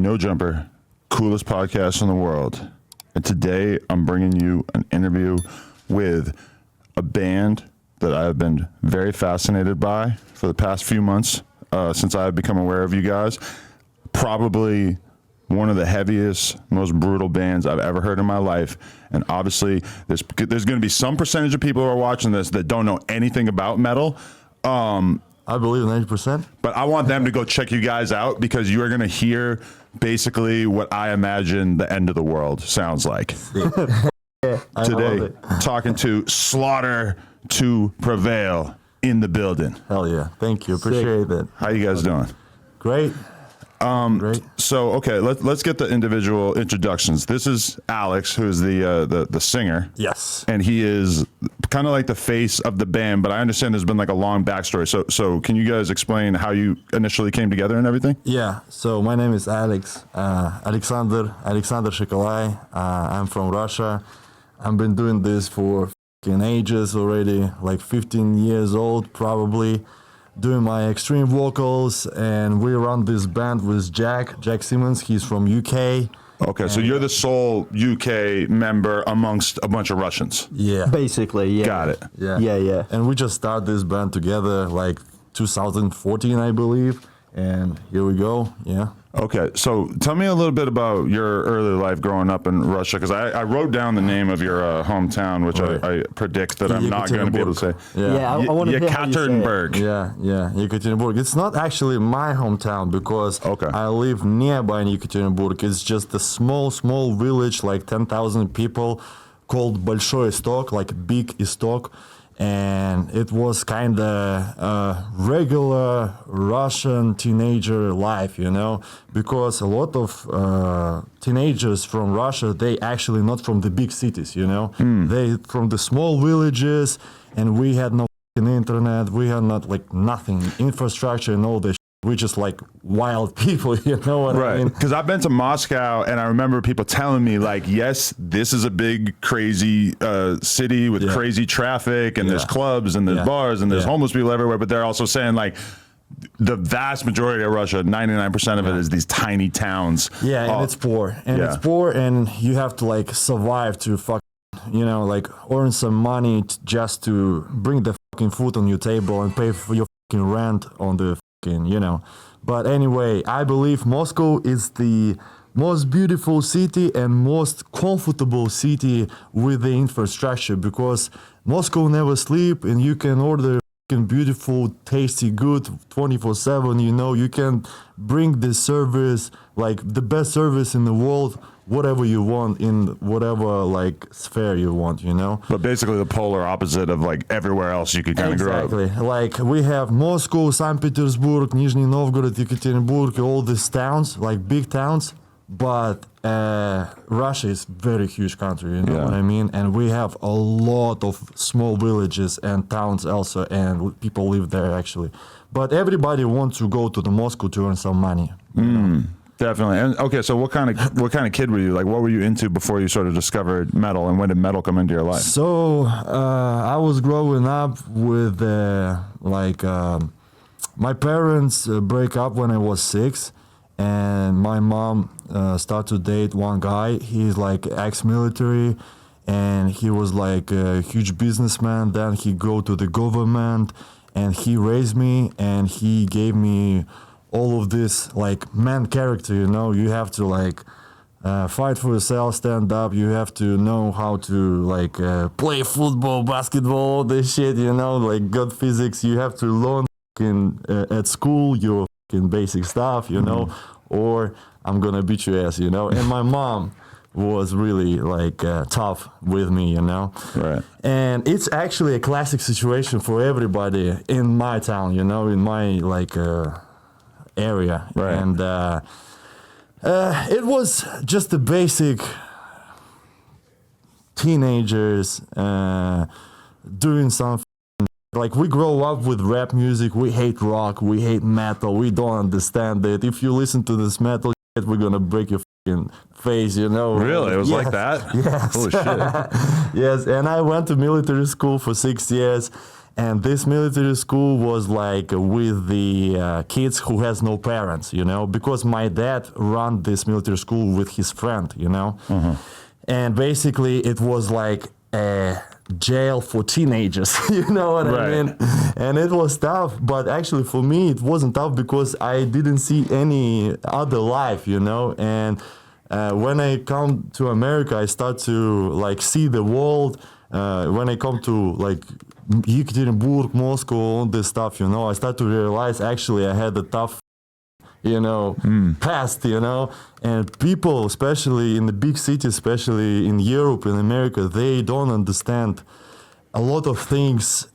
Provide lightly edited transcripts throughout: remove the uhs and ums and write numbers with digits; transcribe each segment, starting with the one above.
No Jumper, coolest podcast in the world. And today I'm bringing you an interview with a band that I've been very fascinated by for the past few months since I've become aware of you guys. Probably one of the heaviest, most brutal bands I've ever heard in my life. And obviously there's going to be some percentage of people who are watching this that don't know anything about metal. I believe 90%. But I want them to go check you guys out because you are going to hear basically what I imagine the end of the world sounds like. Today, talking to Slaughter To Prevail in the building. Hell yeah. Thank you. Appreciate it. How you guys doing? Great. Great. So, okay, let's get the individual introductions. This is Alex, who is the singer. Yes. And he is kind of like the face of the band, but I understand there's been like a long backstory. So can you guys explain how you initially came together and everything? Yeah. So my name is Alex, Alexander Shikolai. I'm from Russia. I've been doing this for ages already, like 15 years old probably. Doing my extreme vocals, and we run this band with Jack Simmons. He's from UK. Okay, so you're the sole UK member amongst a bunch of Russians. Yeah. Basically, yeah. Got it. Yeah. And we just started this band together like 2014, I believe. And here we go. Yeah. Okay, so tell me a little bit about your early life growing up in Russia, because I wrote down the name of your hometown, which I predict that I'm not going to be able to say. Yeah, I want to hear how you say it. Yekaterinburg. Yeah, Yekaterinburg. It's not actually my hometown because I live nearby Yekaterinburg. It's just a small village, like 10,000 people, called Большой Исток, like Big Istok. And it was kind of regular Russian teenager life, you know, because a lot of teenagers from Russia, they actually not from the big cities, you know, they from the small villages, and we had no internet, we had not like nothing, infrastructure and all this. We're just like wild people, you know what I mean? Because I've been to Moscow and I remember people telling me like, yes, this is a big, crazy city with crazy traffic and there's clubs and there's bars and there's homeless people everywhere. But they're also saying like the vast majority of Russia, 99% of it is these tiny towns. Yeah, and it's poor. And it's poor and you have to like survive to you know, like earn some money just to bring the fucking food on your table and pay for your fucking rent on the you know. But anyway, I believe Moscow is the most beautiful city and most comfortable city with the infrastructure, because Moscow never sleep and you can order beautiful, tasty, good 24/7, you know. You can bring the service, like the best service in the world, whatever you want in whatever like sphere you want, you know. But basically the polar opposite of like everywhere else you could kind of grow up. Exactly. Like we have Moscow, St. Petersburg, Nizhny Novgorod, Yekaterinburg, all these towns, like big towns. But Russia is very huge country, you know what I mean? And we have a lot of small villages and towns also, and people live there actually. But everybody wants to go to the Moscow to earn some money. Definitely. And okay, so what kind of kid were you? Like, what were you into before you sort of discovered metal, and when did metal come into your life? So I was growing up with my parents break up when I was 6. And my mom started to date one guy. He's like ex-military, and he was like a huge businessman. Then he go to the government, and he raised me, and he gave me all of this like man character. You know, you have to like fight for yourself, stand up. You have to know how to like play football, basketball, all this shit. You know, like good physics. You have to learn at school your basic stuff, you know, or I'm gonna beat your ass, you know. And my mom was really like tough with me, you know. Right. And it's actually a classic situation for everybody in my town, you know, in my like area. Right. And it was just the basic teenagers doing something. Like, we grow up with rap music, we hate rock, we hate metal, we don't understand it. If you listen to this metal shit, we're gonna break your fucking face, you know. Really? It was like that? Yes. Holy shit. Yes, and I went to military school for 6 years, And this military school was like with the kids who has no parents, you know, because my dad ran this military school with his friend, you know. And basically it was like a jail for teenagers, you know what I mean? And it was tough, but actually for me it wasn't tough because I didn't see any other life, you know. And when I come to America, I start to like see the world. When I come to like Yekaterinburg, Moscow, all this stuff, you know, I start to realize actually I had a tough, you know, past, you know, and people, especially in the big cities, especially in Europe and America, they don't understand a lot of things.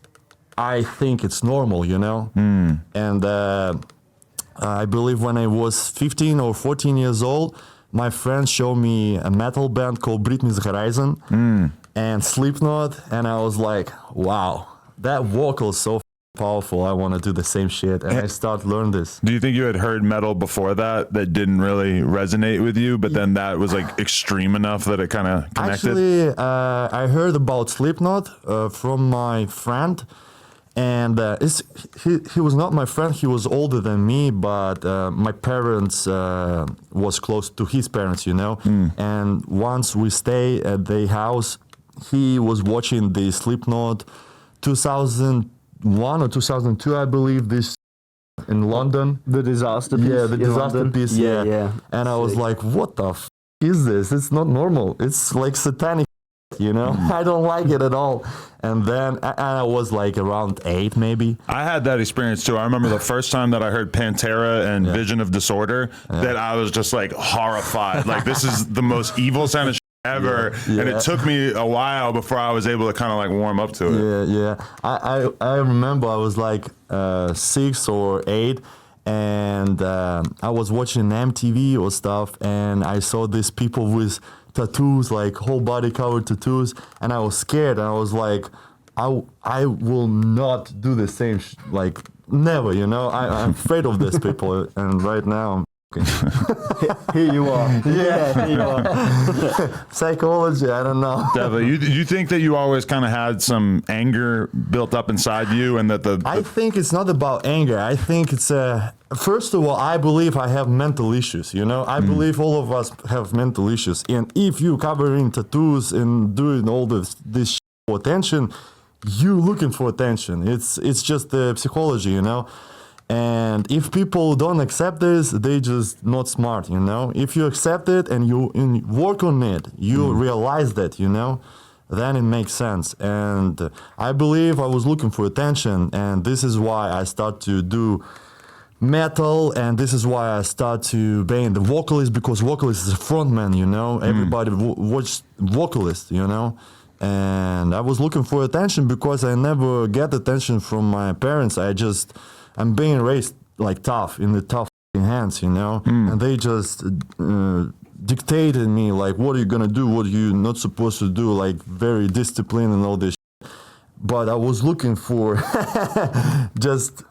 I think it's normal, you know, and I believe when I was 15 or 14 years old, my friends showed me a metal band called Britney's Horizon and Slipknot, and I was like, wow, that vocal is so powerful. I want to do the same shit, and I start learn this. Do you think you had heard metal before that didn't really resonate with you, but then that was like extreme enough that it kind of connected? Actually, I heard about Slipknot from my friend, and he was not my friend. He was older than me, but my parents was close to his parents, you know. And once we stay at their house, he was watching the Slipknot 2001 or 2002, I believe, this in London. The disaster piece. Yeah, the in disaster London. piece. Yeah. And I was like, what the f is this? It's not normal. It's like satanic, you know? I don't like it at all. And then I was like around 8 maybe. I had that experience too. I remember the first time that I heard Pantera and Vision of Disorder, that I was just like horrified. Like, this is the most evil sound of shit ever. And it took me a while before I was able to kind of like warm up to it. Yeah. I remember I was like 6 or 8, and I was watching MTV or stuff, and I saw these people with tattoos, like whole body covered tattoos, and I was scared. And I was like, I will not do the same, like never, you know. I'm afraid of these people, and right now Here you are. Yeah, here you are. psychology, I don't know. Definitely. You think that you always kind of had some anger built up inside you, and that I think it's not about anger. I think it's first of all, I believe I have mental issues, you know. I believe all of us have mental issues, and if you covering tattoos and doing all this shit for attention, you looking for attention. It's just the psychology, you know. And if people don't accept this, they just not smart, you know. If you accept it and you work on it, you realize that, you know, then it makes sense. And I believe I was looking for attention, and this is why I start to do metal, and this is why I start to being the vocalist, because vocalist is a frontman, you know. Everybody watch vocalist, you know. And I was looking for attention because I never get attention from my parents. I'm being raised like tough, in the tough hands, you know, and they just dictated me like, what are you gonna do, what are you not supposed to do, like very disciplined and all this shit. But I was looking for just,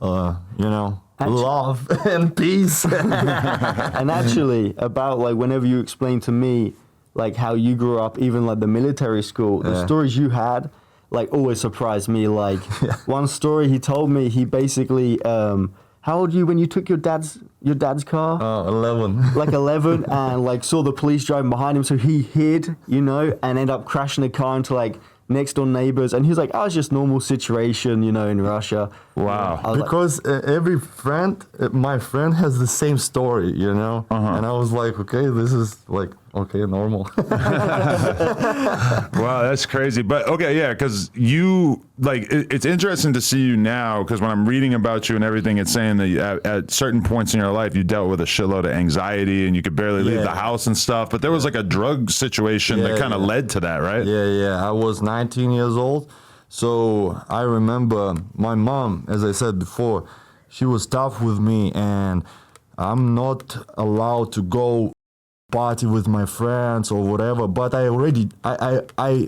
you know, love and peace. And actually, about like whenever you explain to me like how you grew up, even like the military school, the stories you had, like always surprised me. Like one story he told me, he basically, how old were you when you took your dad's car? 11. Like 11, and like saw the police driving behind him, so he hid, you know, and ended up crashing the car into like next door neighbors, and he was like, oh, it's just normal situation, you know, in Russia. Wow. Because every friend, my friend has the same story, you know, and I was like, okay, this is like, okay, normal. Wow, that's crazy. But okay, yeah, because you, like, it's interesting to see you now, because when I'm reading about you and everything, it's saying that you, at certain points in your life, you dealt with a shitload of anxiety and you could barely leave the house and stuff. But there was like a drug situation that kind of led to that, right? Yeah. I was 19 years old. So I remember my mom, as I said before, she was tough with me, and I'm not allowed to go party with my friends or whatever, but I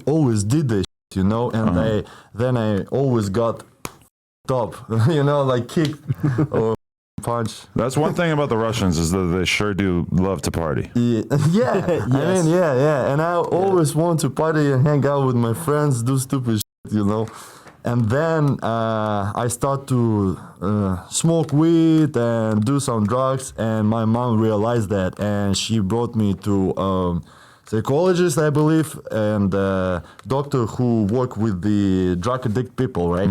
always did this, you know, and then I always got top, you know, like kicked or punch. That's one thing about the Russians, is that they sure do love to party. Yeah. Yes. I mean, and I always want to party and hang out with my friends, do stupid shit, you know. And then I start to smoke weed and do some drugs, and my mom realized that, and she brought me to psychologist, I believe, and doctor who work with the drug addict people, right?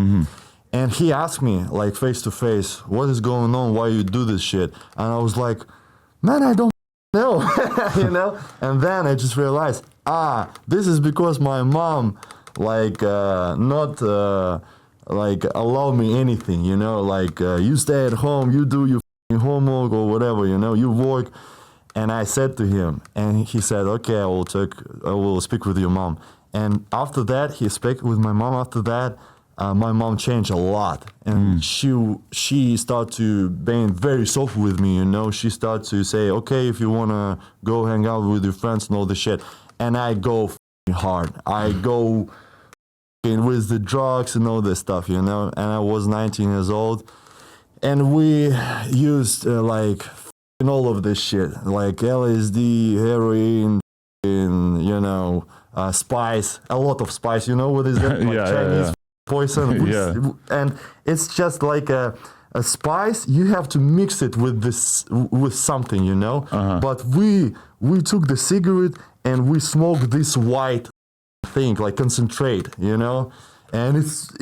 And he asked me, like, face to face, what is going on? Why you do this shit? And I was like, man, I don't know, you know? And then I just realized, this is because my mom, like, not, like, allow me anything, you know? Like, you stay at home, you do your homework or whatever, you know? You work. And I said to him, and he said, okay, I will speak with your mom. And after that, he spoke with my mom. After that, my mom changed a lot, and she started to be very soft with me, you know. She started to say, okay, if you want to go hang out with your friends and all this shit. And I go hard. I go with the drugs and all this stuff, you know. And I was 19 years old, and we used like all of this shit, like LSD, heroin, you know, spice, a lot of spice. You know what is that? Like Chinese poison. And it's just like a spice. You have to mix it with something, you know. But we took the cigarette and we smoked this white thing, like concentrate, you know. And it's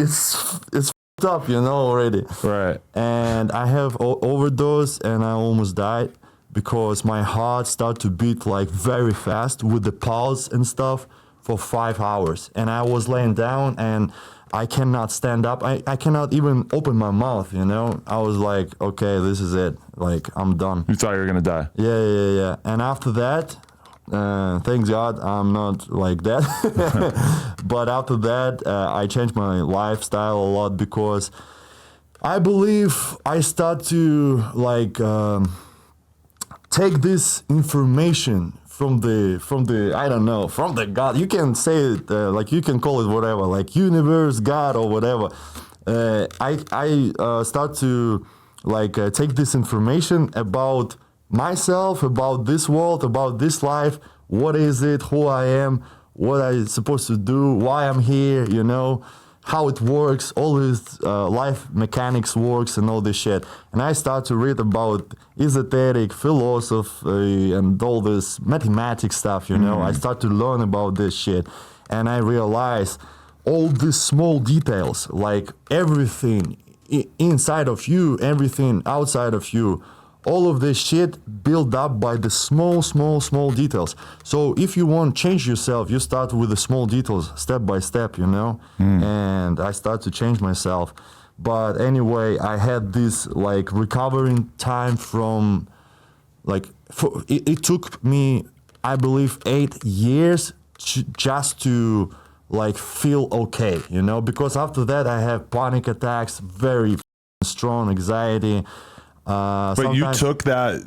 up, you know, already. Right. And I have overdose, and I almost died because my heart started to beat like very fast with the pulse and stuff for 5 hours. And I was laying down, and I cannot stand up. I cannot even open my mouth, you know. I was like, okay, this is it. Like, I'm done. You thought you were gonna die. Yeah. And after that, thank God I'm not like that. But after that, I changed my lifestyle a lot because I believe I start to like take this information from the I don't know, from the God. You can say it like, you can call it whatever, like universe, God, or whatever. I start to like take this information about myself, about this world, about this life. What is it? Who I am? What I'm supposed to do? Why I'm here? You know, how it works, all this life mechanics works, and all this shit. And I start to read about esoteric philosophy and all this mathematics stuff. You know, I start to learn about this shit, and I realize all these small details, like everything inside of you, everything outside of you. All of this shit built up by the small details. So if you want to change yourself, you start with the small details, step by step, you know? And I start to change myself. But anyway, I had this like recovering time from like, it took me, I believe, 8 years just to like feel okay, you know? Because after that I have panic attacks, very strong anxiety. But you took the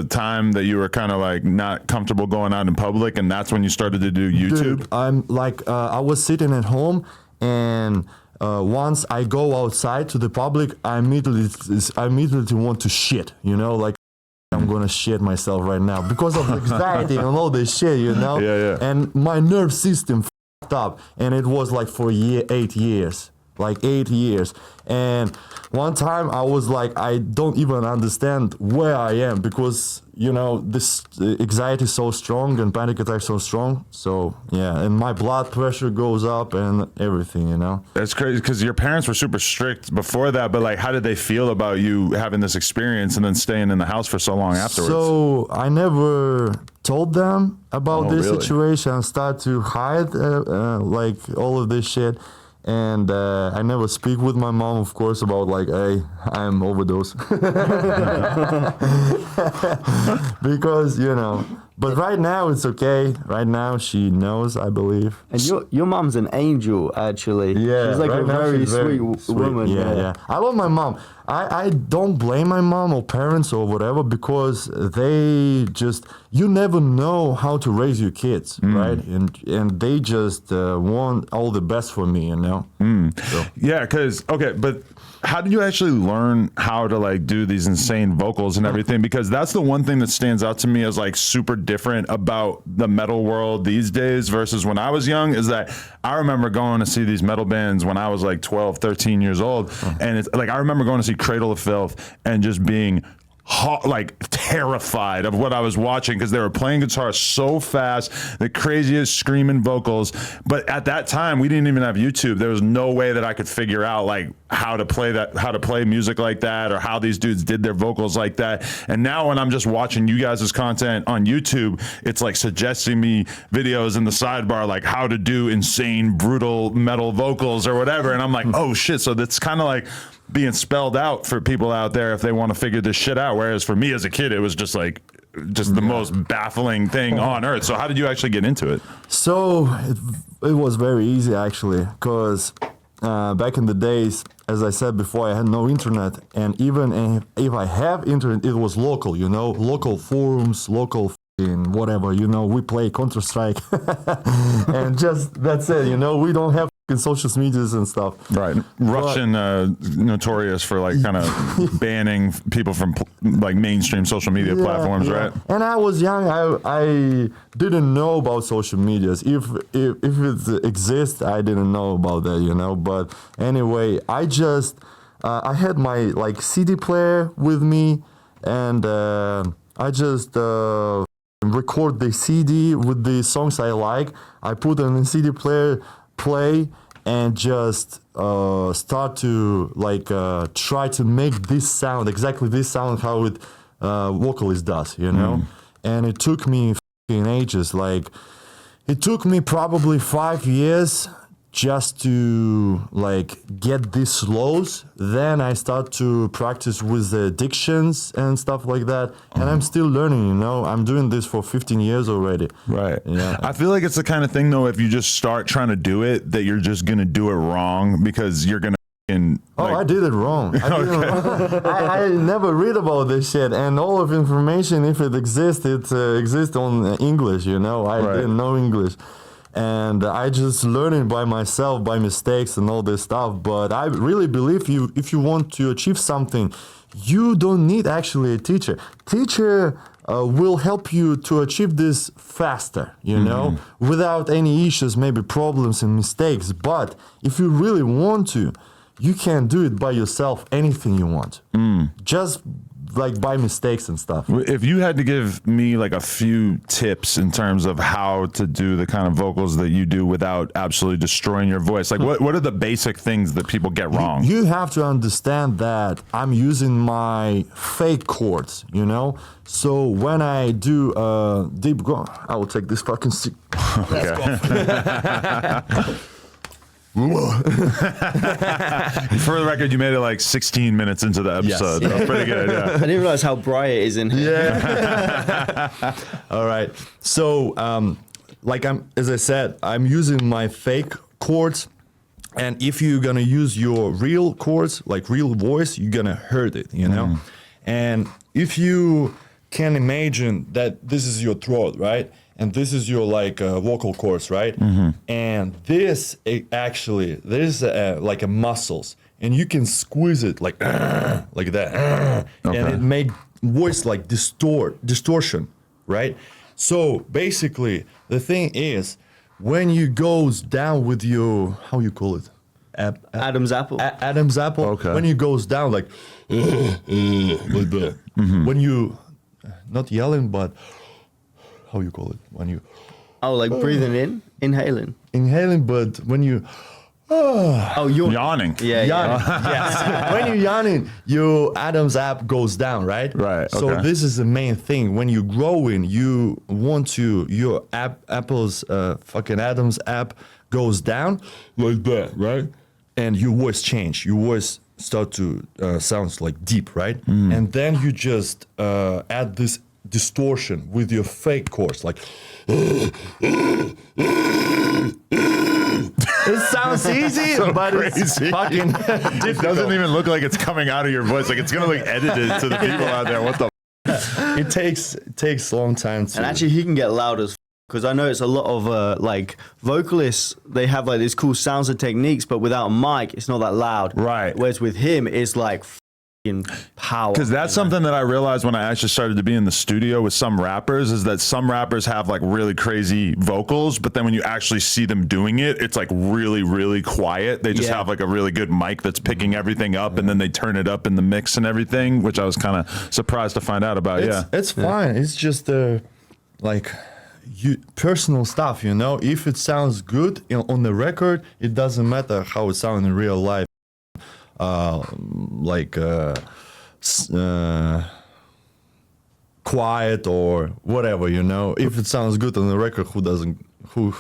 time that you were kind of like not comfortable going out in public, and that's when you started to do YouTube? Dude, I'm like, I was sitting at home, and once I go outside to the public, I immediately want to shit, you know, like I'm gonna shit myself right now because of anxiety and all this shit, you know? Yeah. And my nerve system fucked up, and it was like for 8 years. Like 8 years. And one time I was like, I don't even understand where I am because, you know, this anxiety is so strong and panic attack so strong. So yeah, and my blood pressure goes up and everything, you know. That's crazy because your parents were super strict before that, but like, how did they feel about you having this experience and then staying in the house for so long afterwards? So I never told them about this really? situation. I started to hide like all of this shit. And I never speak with my mom, of course, about like, hey, I'm overdose. Because, you know, but right now it's okay. Right now she knows, I believe. And your mom's an angel, actually. Yeah, she's like right a now very she's very sweet woman. Yeah. I love my mom. I don't blame my mom or parents or whatever because they just, you never know how to raise your kids, right? And they just want all the best for me, you know? So. Yeah, because, okay, but how did you actually learn how to like do these insane vocals and everything? Because that's the one thing that stands out to me as like super different about the metal world these days versus when I was young is that I remember going to see these metal bands when I was like 12, 13 years old. And it's like, I remember going to see Cradle of Filth and just being like terrified of what I was watching because they were playing guitar so fast, the craziest screaming vocals. But at that time, we didn't even have YouTube. There was no way that I could figure out like how to play music like that or how these dudes did their vocals like that. And now when I'm just watching you guys' content on YouTube, it's like suggesting me videos in the sidebar like how to do insane, brutal metal vocals or whatever. And I'm like, oh shit. So that's kind of like being spelled out for people out there if they want to figure this shit out. Whereas for me as a kid, it was just the most baffling thing on earth. So how did you actually get into it? So it was very easy actually, because back in the days, as I said before, I had no internet, and even if I have internet, it was local, local forums, local whatever, we play Counter-Strike, and just that's it, we don't have social medias and stuff. Right. Russian notorious for like kind of banning people from like mainstream social media platforms, right? And I was young. I didn't know about social medias. If it exists, I didn't know about that, But anyway, I just I had my like CD player with me, and I just record the CD with the songs I like. I put on the CD player, play, and just start to like try to make exactly this sound how it vocalist does, And it took me ages. Like it took me probably 5 years just to like get these slows. Then I start to practice with the dictions and stuff like that. And I'm still learning, I'm doing this for 15 years already. Right. Yeah. I feel like it's the kind of thing though, if you just start trying to do it, that you're just going to do it wrong because you're going to I did it wrong. I never read about this shit, and all of information, if it exists, it exists on English, I didn't know English. And I just learned it by myself, by mistakes and all this stuff. But I really believe if you want to achieve something, you don't need actually a teacher. Teacher will help you to achieve this faster, without any issues, maybe problems and mistakes. But if you really want to, you can do it by yourself, anything you want. Just like by mistakes and stuff. If you had to give me like a few tips in terms of how to do the kind of vocals that you do without absolutely destroying your voice, like what are the basic things that people get wrong? You have to understand that I'm using my fake chords, So when I do deep go, I will take this fucking stick. Okay. For the record, you made it like 16 minutes into the episode. Yes. That was pretty good. Yeah. I didn't realize how bright it is in here. Yeah. All right. So, as I said, I'm using my fake chords, and if you're gonna use your real chords, like real voice, you're gonna hurt it, And if you can imagine that this is your throat, right? And this is your like vocal cords, right? And this there's like a muscles, and you can squeeze it like that, and it make voice like distortion, right? So basically, the thing is, when you goes down with your, how you call it, Adam's apple. Adam's apple. Okay. When you goes down like that, when you not yelling, but how you call it when you like breathing in, inhaling, but when you you're yawning. Yeah, yawning. Yes. When you're yawning, your Adam's app goes down, right? Right. So okay. this is the main thing. When you're growing, you want to your Apple's fucking Adam's app goes down like that, right? And your voice change. Your voice start to sounds like deep, right? And then you just add this distortion with your fake chords, like it sounds easy, so but crazy. It's fucking difficult. It doesn't even look like it's coming out of your voice. Like it's gonna look edited to the people out there. What the? It takes a long time to. And actually, he can get loud as because I know it's a lot of like vocalists. They have like these cool sounds and techniques, but without a mic, it's not that loud. Right. Whereas with him, it's like power. Because that's something that I realized when I actually started to be in the studio with some rappers, is that some rappers have like really crazy vocals, but then when you actually see them doing it, it's like really, really quiet. They just have like a really good mic that's picking everything up, and then they turn it up in the mix and everything, which I was kind of surprised to find out about. It's fine. It's just like personal stuff, you know. If it sounds good on the record, it doesn't matter how it sounds in real life. Quiet or whatever, you know. If it sounds good on the record, who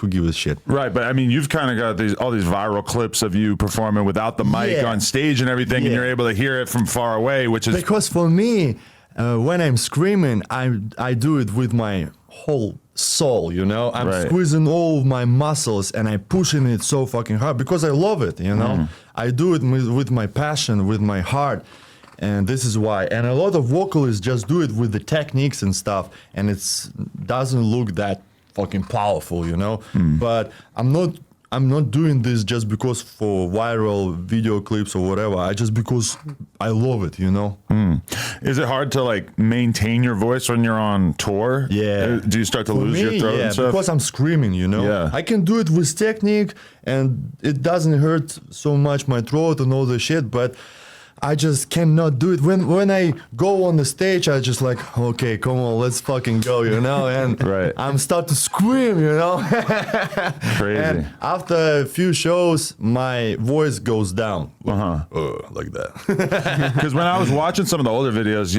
gives a shit? Right, but I mean, you've kind of got all these viral clips of you performing without the mic on stage and everything, and you're able to hear it from far away, which is because for me, when I'm screaming, I do it with my whole soul, you know. I'm squeezing all of my muscles and I'm pushing it so fucking hard because I love it, you know. I do it with my passion, with my heart, and this is why. And a lot of vocalists just do it with the techniques and stuff, and it doesn't look that fucking powerful, you know. But I'm not doing this just because for viral video clips or whatever. Because I love it, you know. Is it hard to like maintain your voice when you're on tour? Yeah. Do you start to lose your throat and stuff? Because I'm screaming, you know. Yeah. I can do it with technique and it doesn't hurt so much my throat and all the shit, but I just cannot do it. When I go on the stage, I just like, okay, come on, let's fucking go, you know? And I'm start to scream, you know? Crazy. And after a few shows, my voice goes down. Like that. Because when I was watching some of the older videos,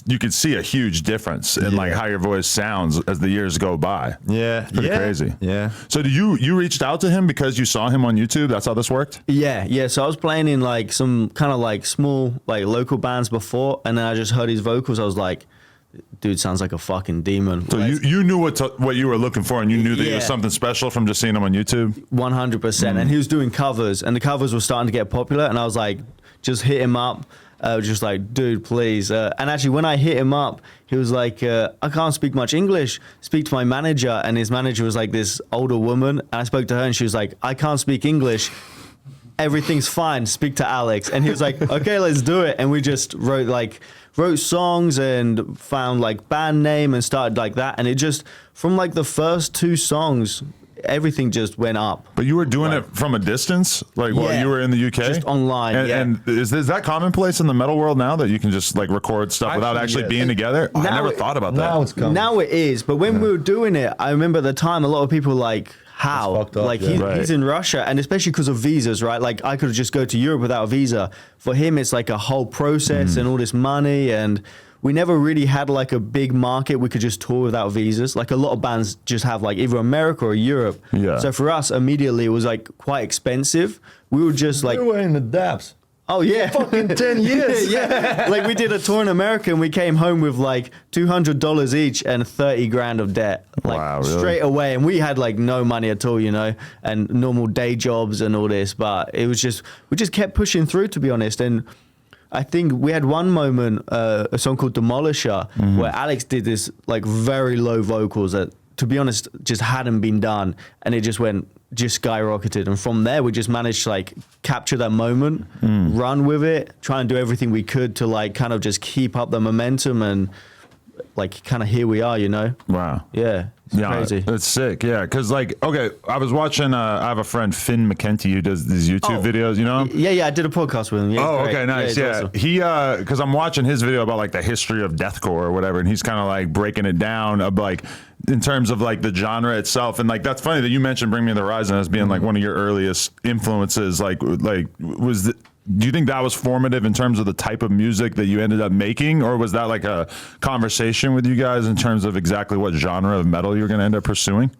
you could see a huge difference in like how your voice sounds as the years go by. Yeah. It's pretty crazy. Yeah. So you reached out to him because you saw him on YouTube? That's how this worked? Yeah. So I was playing in like some kind of like small like local bands before, and then I just heard his vocals. I was like, dude sounds like a fucking demon. So you knew what you were looking for, and you knew that it was something special from just seeing him on YouTube? 100%. And he was doing covers, and the covers were starting to get popular, and I was like, just hit him up. Just like, dude, please. And actually, when I hit him up, he was like, I can't speak much English. Speak to my manager. And his manager was like this older woman. And I spoke to her, and she was like, I can't speak English. Everything's fine. Speak to Alex. And he was like, okay, let's do it. And we just wrote songs and found like band name and started like that. And it just, from like the first 2 songs, everything just went up. But you were doing it from a distance, like while you were in the UK, just online. And is that commonplace in the metal world now, that you can just like record stuff without actually being together? I never thought about that. Now it's coming. Now it is, but when we were doing it, I remember at the time a lot of people were like, how? Up, like he's in Russia, and especially because of visas, right? Like I could just go to Europe without a visa. For him, it's like a whole process and all this money, and we never really had like a big market we could just tour without visas. Like a lot of bands just have like either America or Europe. Yeah. So for us, immediately it was like quite expensive. We were just like, we were in the depths. Oh yeah, fucking 10 years. Yeah, like we did a tour in America and we came home with like $200 each and 30 grand of debt, like wow, really? Straight away. And we had like no money at all, you know, and normal day jobs and all this. But it was just, we just kept pushing through, to be honest. And I think we had one moment, a song called Demolisher, where Alex did this like very low vocals that, to be honest, just hadn't been done, and it just skyrocketed. And from there, we just managed to like capture that moment, run with it, try and do everything we could to like kind of just keep up the momentum, and like kind of here we are, you know? Wow. Yeah. It's crazy. It's sick. Yeah. Because like, okay, I was watching, I have a friend, Finn McKenty, who does these YouTube videos, you know him? Yeah. I did a podcast with him. Yeah, okay, nice. Yeah. Awesome. He, because I'm watching his video about like the history of deathcore or whatever, and he's kind of like breaking it down of like, in terms of like the genre itself. And like, that's funny that you mentioned Bring Me the Horizon as being like one of your earliest influences. Do you think that was formative in terms of the type of music that you ended up making, or was that like a conversation with you guys in terms of exactly what genre of metal you're going to end up pursuing?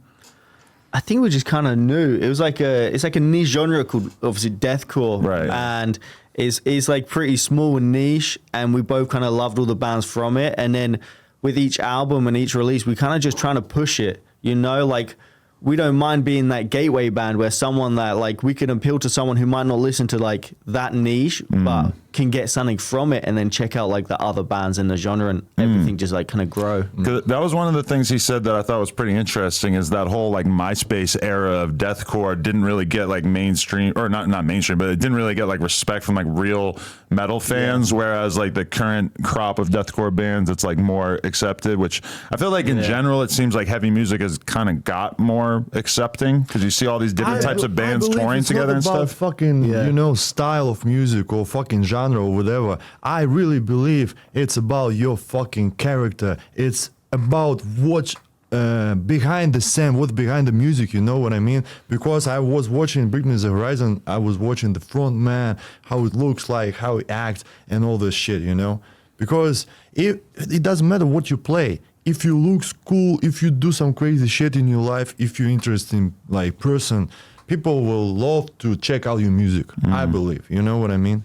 I think we just kind of knew. It was like it's like a niche genre called obviously deathcore, right? And it's like pretty small and niche, and we both kind of loved all the bands from it. And then with each album and each release, we kind of just trying to push it, you know, like. We don't mind being that gateway band where someone that like we can appeal to someone who might not listen to like that niche, but can get something from it and then check out like the other bands in the genre and everything just like kind of grow. 'Cause that was one of the things he said that I thought was pretty interesting, is that whole like MySpace era of deathcore didn't really get like mainstream, or not mainstream, but it didn't really get like respect from like real metal fans, whereas like the current crop of deathcore bands, it's like more accepted, which I feel like in general it seems like heavy music has kind of got more accepting, because you see all these different types of bands touring together and stuff. Fucking, you know, style of music or fucking genre or whatever. I really believe it's about your fucking character. It's about what behind the scene, what behind the music, you know what I mean? Because I was watching Bring Me the Horizon, I was watching the front man, how it looks like, how he acts, and all this shit, you know? Because it doesn't matter what you play. If you look cool, if you do some crazy shit in your life, if you're interesting like person, people will love to check out your music. I believe, you know what I mean?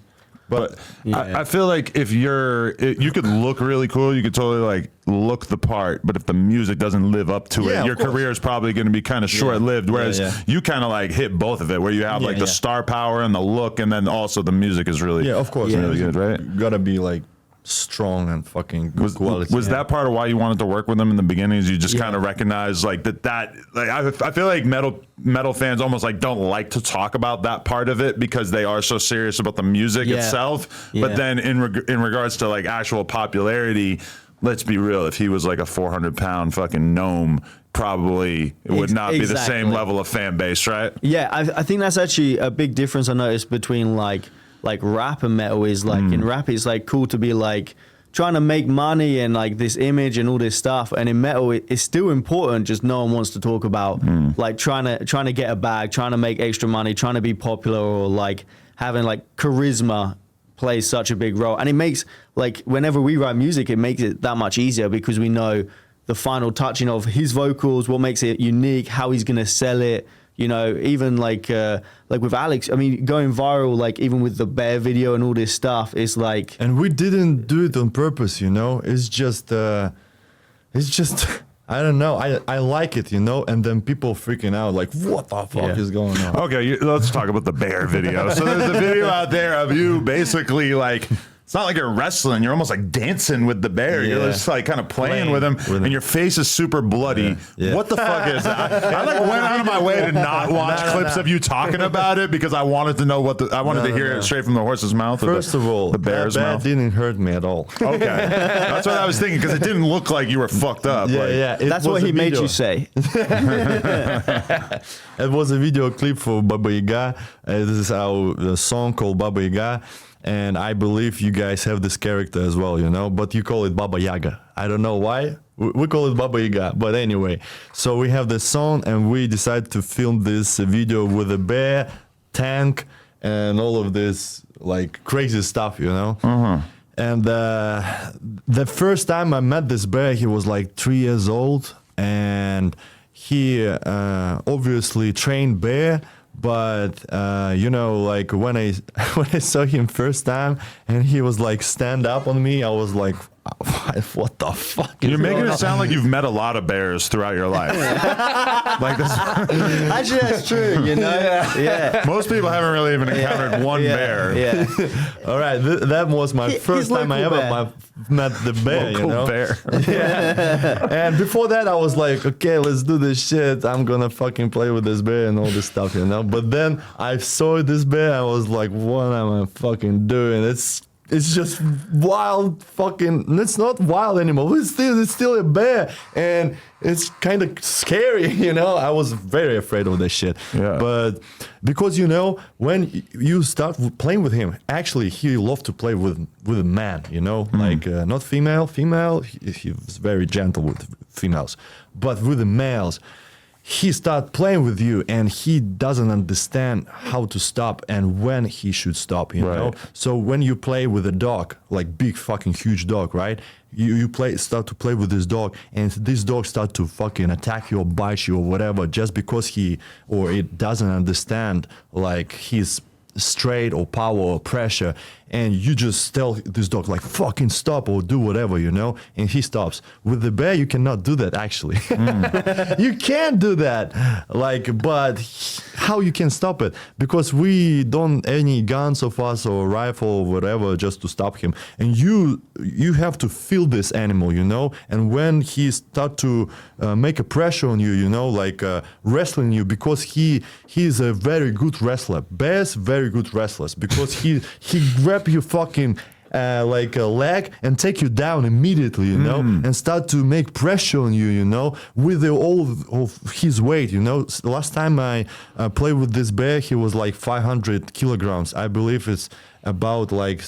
But I feel like if you could look really cool, you could totally like look the part, but if the music doesn't live up to it, your career is probably going to be kind of short-lived. Whereas you kind of like hit both of it, where you have like the star power and the look, and then also the music is really of course, really good, right? You gotta be like strong and fucking good quality. Was that part of why you wanted to work with them in the beginning? Is you just kind of recognize like that like I feel like metal fans almost like don't like to talk about that part of it because they are so serious about the music itself. But then in regards to like actual popularity, let's be real, if he was like a 400-pound fucking gnome, probably it would not be the same level of fan base, right? Yeah, I think that's actually a big difference I noticed between like rap and metal. Is like in rap it's like cool to be like trying to make money and like this image and all this stuff, and in metal it's still important, just no one wants to talk about like trying to get a bag, trying to make extra money, trying to be popular, or like having like charisma plays such a big role. And it makes like whenever we write music, it makes it that much easier because we know the final touching of his vocals, what makes it unique, how he's gonna sell it. You know, even like with Alex, I mean, going viral, like even with the Bear video and all this stuff, it's like. And we didn't do it on purpose, you know. It's just, I don't know. I like it, you know. And then people freaking out, like, what the fuck is going on? Okay, let's talk about the Bear video. So there's a video out there of you basically like. It's not like you're wrestling. You're almost like dancing with the bear. You're just like kind of playing with him, and your face is super bloody. What the fuck is that? I like went out of my way to not watch clips of you talking about it because I wanted to know I wanted to hear it straight from the horse's mouth. First of all, the bear's mouth didn't hurt me at all. Okay, that's what I was thinking, because it didn't look like you were fucked up. That's what he made you say. It was a video clip for Baba Yaga. This is our song called Baba Yaga. And I believe you guys have this character as well, you know, but you call it Baba Yaga. I don't know why. We call it Baba Yaga. But anyway, so we have this song and we decided to film this video with a bear, tank, and all of this like crazy stuff, you know. And the first time I met this bear, he was like 3 years old, and he obviously trained bear. But you know, like when I saw him first time and he was like stand up on me, I was like, what the fuck? You're making it sound like you've met a lot of bears throughout your life. Like this. Actually, that's true. You know, Most people haven't really even encountered one bear. All right, that was my first time I ever met the bear. Local you know, bear. And before that, I was like, okay, let's do this shit. I'm gonna fucking play with this bear and all this stuff, you know. But then I saw this bear, I was like, what am I fucking doing? It's just wild fucking. It's not wild anymore. It's still a bear, and it's kind of scary, you know. I was very afraid of this shit. But because you know, when you start playing with him, actually he loved to play with a man, you know, like not female. He was very gentle with females, but with the males. He start playing with you and he doesn't understand how to stop and when he should stop, you know? So when you play with a dog, like big fucking huge dog, right? You start to play with this dog and this dog start to fucking attack you or bite you or whatever just because it doesn't understand like his straight or power or pressure, and you just tell this dog like fucking stop or do whatever, you know, and he stops. With the bear, you cannot do that actually. You can't do that. Like, but how you can stop it? Because we don't any guns of us or rifle or whatever just to stop him. And you have to feel this animal, you know. And when he start to make a pressure on you, you know, like wrestling you, because he is a very good wrestler. Bears very good wrestlers because he grab you fucking like a leg and take you down immediately, you know, and start to make pressure on you, you know, with all of his weight, you know. Last time I played with this bear, he was like 500 kilograms. I believe it's about like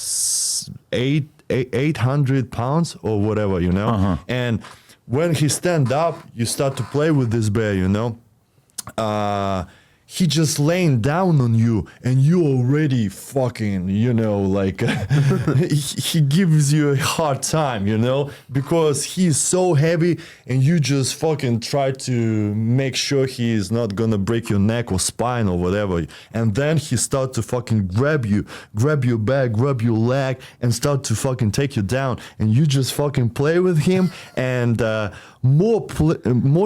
800 pounds or whatever, you know. And when he stand up, you start to play with this bear, you know. He just laying down on you and you already fucking, you know, like he gives you a hard time, you know, because he's so heavy and you just fucking try to make sure he is not gonna break your neck or spine or whatever. And then he start to fucking grab your back, grab your leg and start to fucking take you down. And you just fucking play with him, and more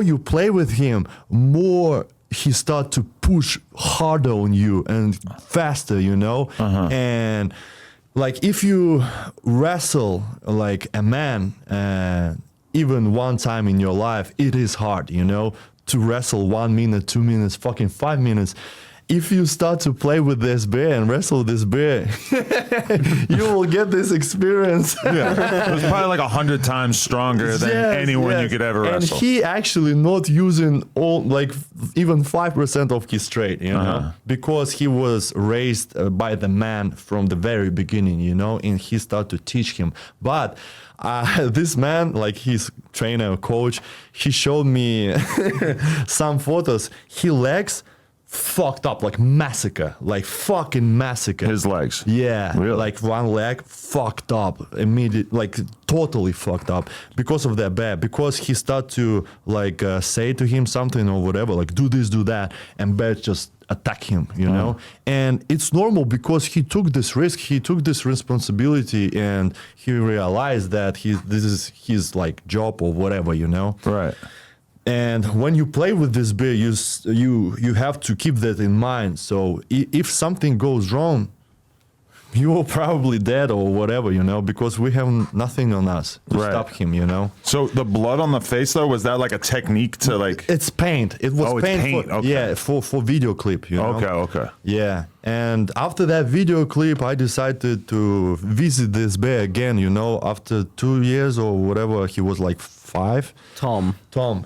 you play with him, more he start to push harder on you and faster, you know. And like if you wrestle like a man even one time in your life, it is hard, you know, to wrestle 1 minute, 2 minutes, fucking 5 minutes. If you start to play with this bear and wrestle this bear, you will get this experience. Yeah, it was probably like 100 times stronger than anyone you could ever wrestle. And he actually not using all like even 5% of his strength, you know, because he was raised by the man from the very beginning, you know, and he started to teach him. But this man, like his trainer, coach, he showed me some photos. His legs fucked up, like massacre, like fucking massacre. His legs. Yeah, really? Like one leg fucked up, immediate, like totally fucked up because of that bear. Because he started to like say to him something or whatever, like do this, do that, and bear just attack him, you know. And it's normal because he took this risk, he took this responsibility, and he realized that this is his like job or whatever, you know. Right. And when you play with this bear, you have to keep that in mind. So if something goes wrong, you are probably dead or whatever, you know, because we have nothing on us to stop him, you know. So the blood on the face, though, was that like a technique to like? It's paint. It was paint. Okay. Yeah, for video clip, you know. Okay. Yeah. And after that video clip, I decided to visit this bear again, you know, after 2 years or whatever. He was like 5. Tom.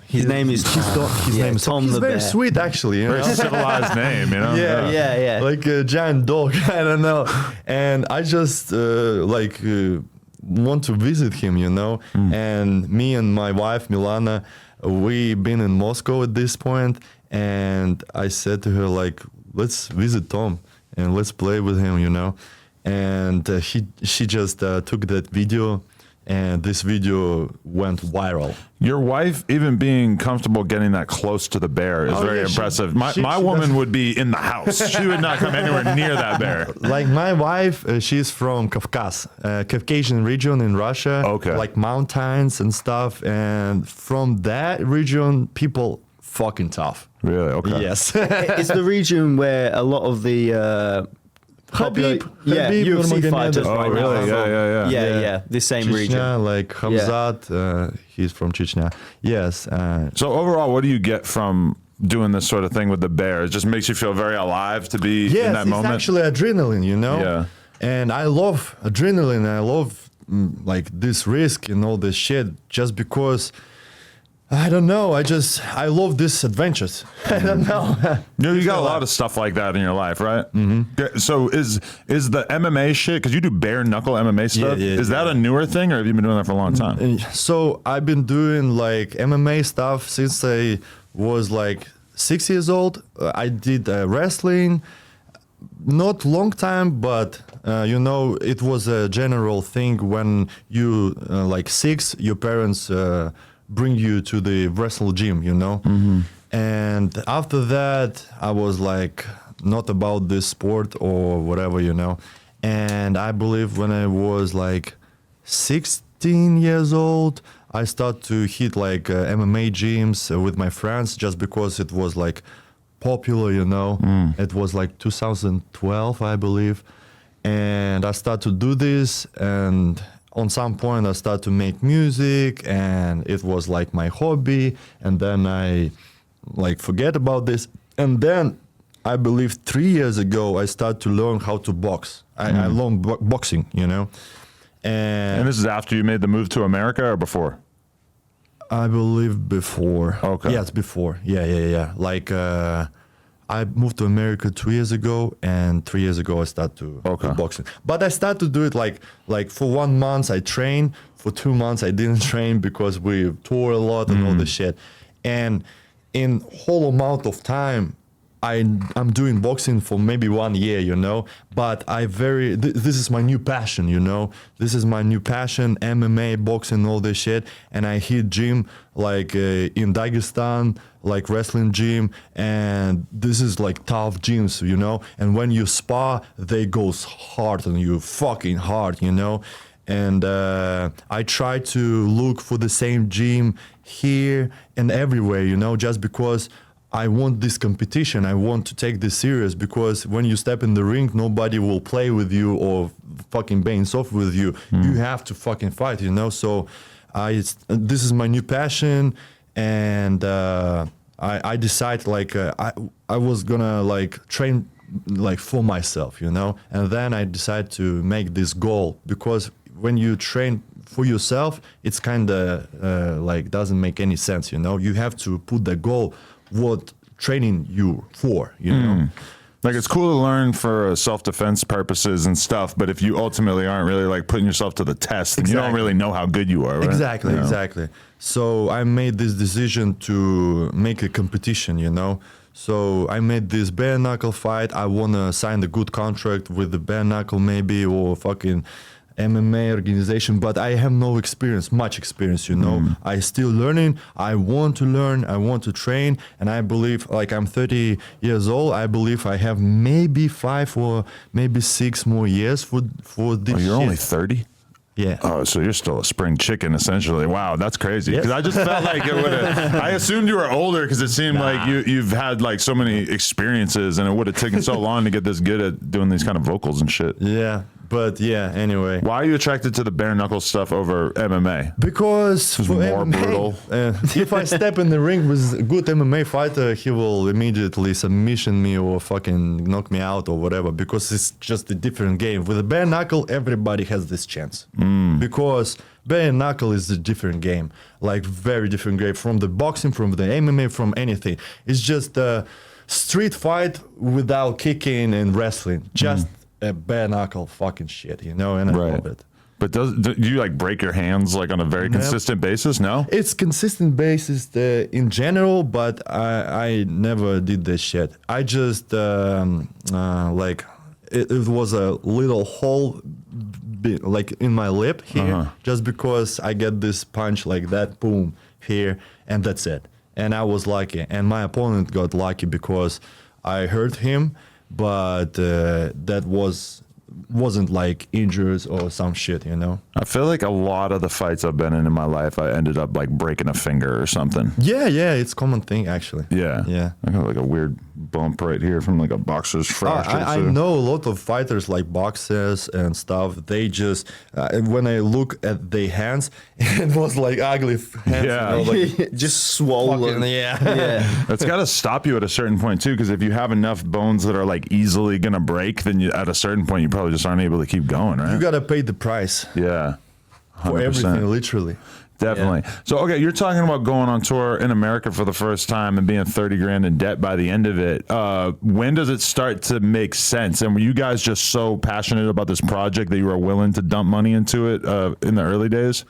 His name is Tom. He's the very bear. sweet, actually. You know? Very civilized name, you know. Yeah. Like a giant dog. I don't know. And I just want to visit him, you know. And me and my wife Milana, we been in Moscow at this point, and I said to her like, let's visit Tom and let's play with him, you know. And she just took that video, and this video went viral. Your wife even being comfortable getting that close to the bear is very impressive. My woman would be in the house. She would not come anywhere near that bear. Like my wife, she's from Kavkaz, Caucasian region in Russia. Okay. Like mountains and stuff. And from that region, people fucking tough. Really? Okay. Yes. It's the region where a lot of the Habib UFC Nurmagomedov. fighters Oh, right now. really? are from. Yeah. Yeah. This same Chechnya, region. like Hamzat, he's from Chechnya. Yes. So overall, what do you get from doing this sort of thing with the bear? It just makes you feel very alive to be in that moment. It's actually adrenaline, you know? Yeah. And I love adrenaline. I love like this risk and all this shit just because, I don't know, I love these adventures. I don't know. You got a lot of stuff like that in your life, right? Mm-hmm. So is the MMA shit, because you do bare-knuckle MMA stuff, is that a newer thing, or have you been doing that for a long time? So I've been doing like MMA stuff since I was like 6 years old. I did wrestling, not long time, but you know, it was a general thing when you like 6, your parents bring you to the wrestle gym, you know. And after that, I was like not about this sport or whatever, you know. And I believe when I was like 16 years old, I started to hit like MMA gyms with my friends just because it was like popular, you know. It was like 2012, I believe. And I started to do this, and on some point I started to make music, and it was like my hobby. And then I like forget about this. And then I believe 3 years ago I started to learn how to box. I learned boxing, you know. And this is after you made the move to America or before? I believe before. Okay. Yes, before. Yeah. Like I moved to America 2 years ago, and 3 years ago I started to do boxing. But I started to do it like for 1 month I trained, for 2 months I didn't train because we tour a lot and all this shit. And in whole amount of time, I'm doing boxing for maybe 1 year, you know, but this is my new passion, you know. This is my new passion, MMA, boxing, all this shit. And I hit gym like in Dagestan, like wrestling gym, and this is like tough gyms, you know. And when you spar, they goes hard on you, fucking hard, you know. And I try to look for the same gym here and everywhere, you know, just because I want this competition. I want to take this serious, because when you step in the ring, nobody will play with you or fucking bang soft with you. You have to fucking fight, you know. So this is my new passion, and I decided like I was gonna like train like for myself, you know. And then I decided to make this goal, because when you train for yourself, it's kind of like doesn't make any sense, you know. You have to put the goal what training you for, you know. Like, it's cool to learn for self-defense purposes and stuff, but if you ultimately aren't really like putting yourself to the test, then you don't really know how good you are, right? Exactly, You know? exactly. So I made this decision to make a competition, you know. So I made this bare-knuckle fight. I want to sign a good contract with the bare-knuckle maybe, or fucking MMA organization, but I have no experience, much experience, you know. I still learning. I want to learn. I want to train, and I believe, like, I'm 30 years old. I believe I have maybe 5 or maybe 6 more years for this. Oh, you're shit. only 30? Yeah. Oh, so you're still a spring chicken, essentially. Wow, that's crazy. Because I just felt like it would have. I assumed you were older because it seemed like you've had like so many experiences, and it would have taken so long to get this good at doing these kind of vocals and shit. Yeah. But yeah, anyway. Why are you attracted to the bare knuckle stuff over MMA? Because for more MMA, brutal. If I step in the ring with a good MMA fighter, he will immediately submission me or fucking knock me out or whatever, because it's just a different game. With a bare knuckle, everybody has this chance. Because bare knuckle is a different game, like very different game from the boxing, from the MMA, from anything. It's just a street fight without kicking and wrestling. Just a bare knuckle fucking shit, you know, and I love it. But do you like break your hands like on a very consistent basis? No? It's consistent basis in general, but I never did this shit. I just like it was a little hole like in my lip here, just because I get this punch like that, boom, here, and that's it. And I was lucky, and my opponent got lucky because I hurt him, but that wasn't like injuries or some shit, you know. I feel like a lot of the fights I've been in my life, I ended up like breaking a finger or something. Yeah, it's a common thing actually. Yeah. I got like a weird bump right here from like a boxer's fracture. I know a lot of fighters like boxers and stuff. They just when I look at their hands, it was like ugly hands. Yeah. You know, like just swollen. yeah. That's got to stop you at a certain point too, because if you have enough bones that are like easily gonna break, then at a certain point you probably just aren't able to keep going, right? You gotta pay the price. Yeah. 100%. For everything, literally. Definitely. Yeah. So, okay, you're talking about going on tour in America for the first time and being 30 grand in debt by the end of it. When does it start to make sense? And were you guys just so passionate about this project that you were willing to dump money into it in the early days?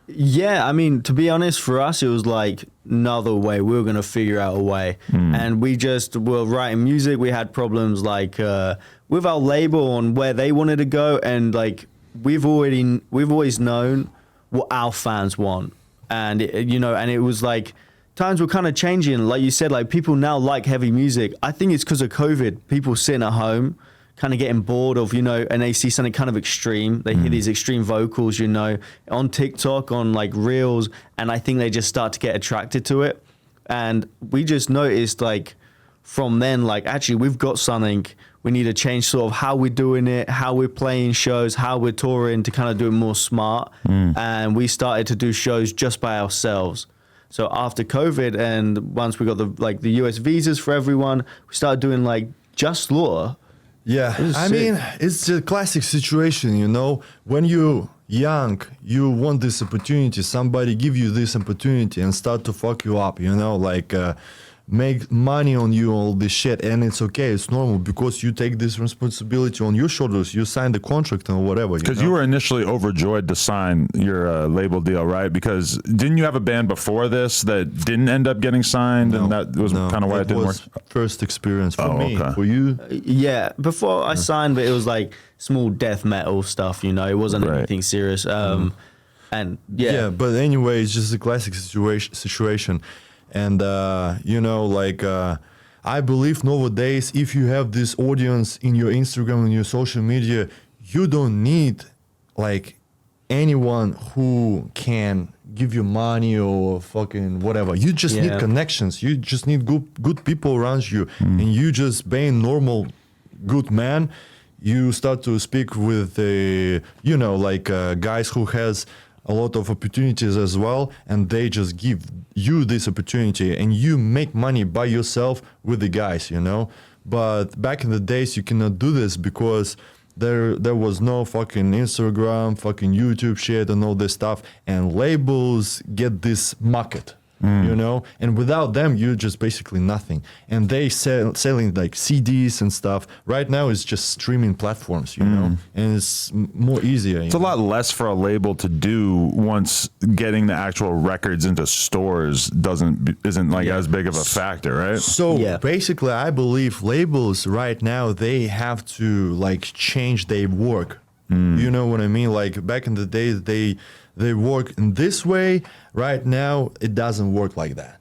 Yeah, I mean, to be honest, for us, it was like another way. We were going to figure out a way. And we just were writing music. We had problems like with our label on where they wanted to go. And like, we've always known what our fans want. And, and it was like, times were kind of changing. Like you said, like people now like heavy music. I think it's because of COVID. People sitting at home kind of getting bored of, and they see something kind of extreme. They hear these extreme vocals, on TikTok, on like Reels, and I think they just start to get attracted to it. And we just noticed, like, from then, like, actually, we've got something. We need to change sort of how we're doing it, how we're playing shows, how we're touring to kind of do it more smart. And we started to do shows just by ourselves. So after COVID, and once we got the US visas for everyone, we started doing like just Slaughter. Yeah, I mean, it's a classic situation, when you young, you want this opportunity, somebody give you this opportunity and start to fuck you up, make money on you, all this shit, and it's okay, it's normal, because you take this responsibility on your shoulders, you sign the contract or whatever. Because you were initially overjoyed to sign your label deal, right? Because didn't you have a band before this that didn't end up getting signed, and that was kind of why it didn't work? First experience for me. Okay. For you? Yeah, before I signed, but it was like small death metal stuff, it wasn't anything serious. And yeah, but anyway, it's just a classic situation. And I believe nowadays, if you have this audience in your Instagram and your social media, you don't need like anyone who can give you money or fucking whatever. You just need connections. You just need good people around you, and you just being normal, good man. You start to speak with guys who has a lot of opportunities as well, and they just give you this opportunity, and you make money by yourself with the guys, But back in the days, you cannot do this because there was no fucking Instagram, fucking YouTube shit and all this stuff, and labels get this market. And without them, you're just basically nothing. And they selling like CDs and stuff. Right now, it's just streaming platforms, and it's more easier. It's a lot less for a label to do once getting the actual records into stores isn't like as big of a factor, right? So basically, I believe labels right now, they have to like change their work. You know what I mean? Like back in the days, they work in this way. Right now, it doesn't work like that.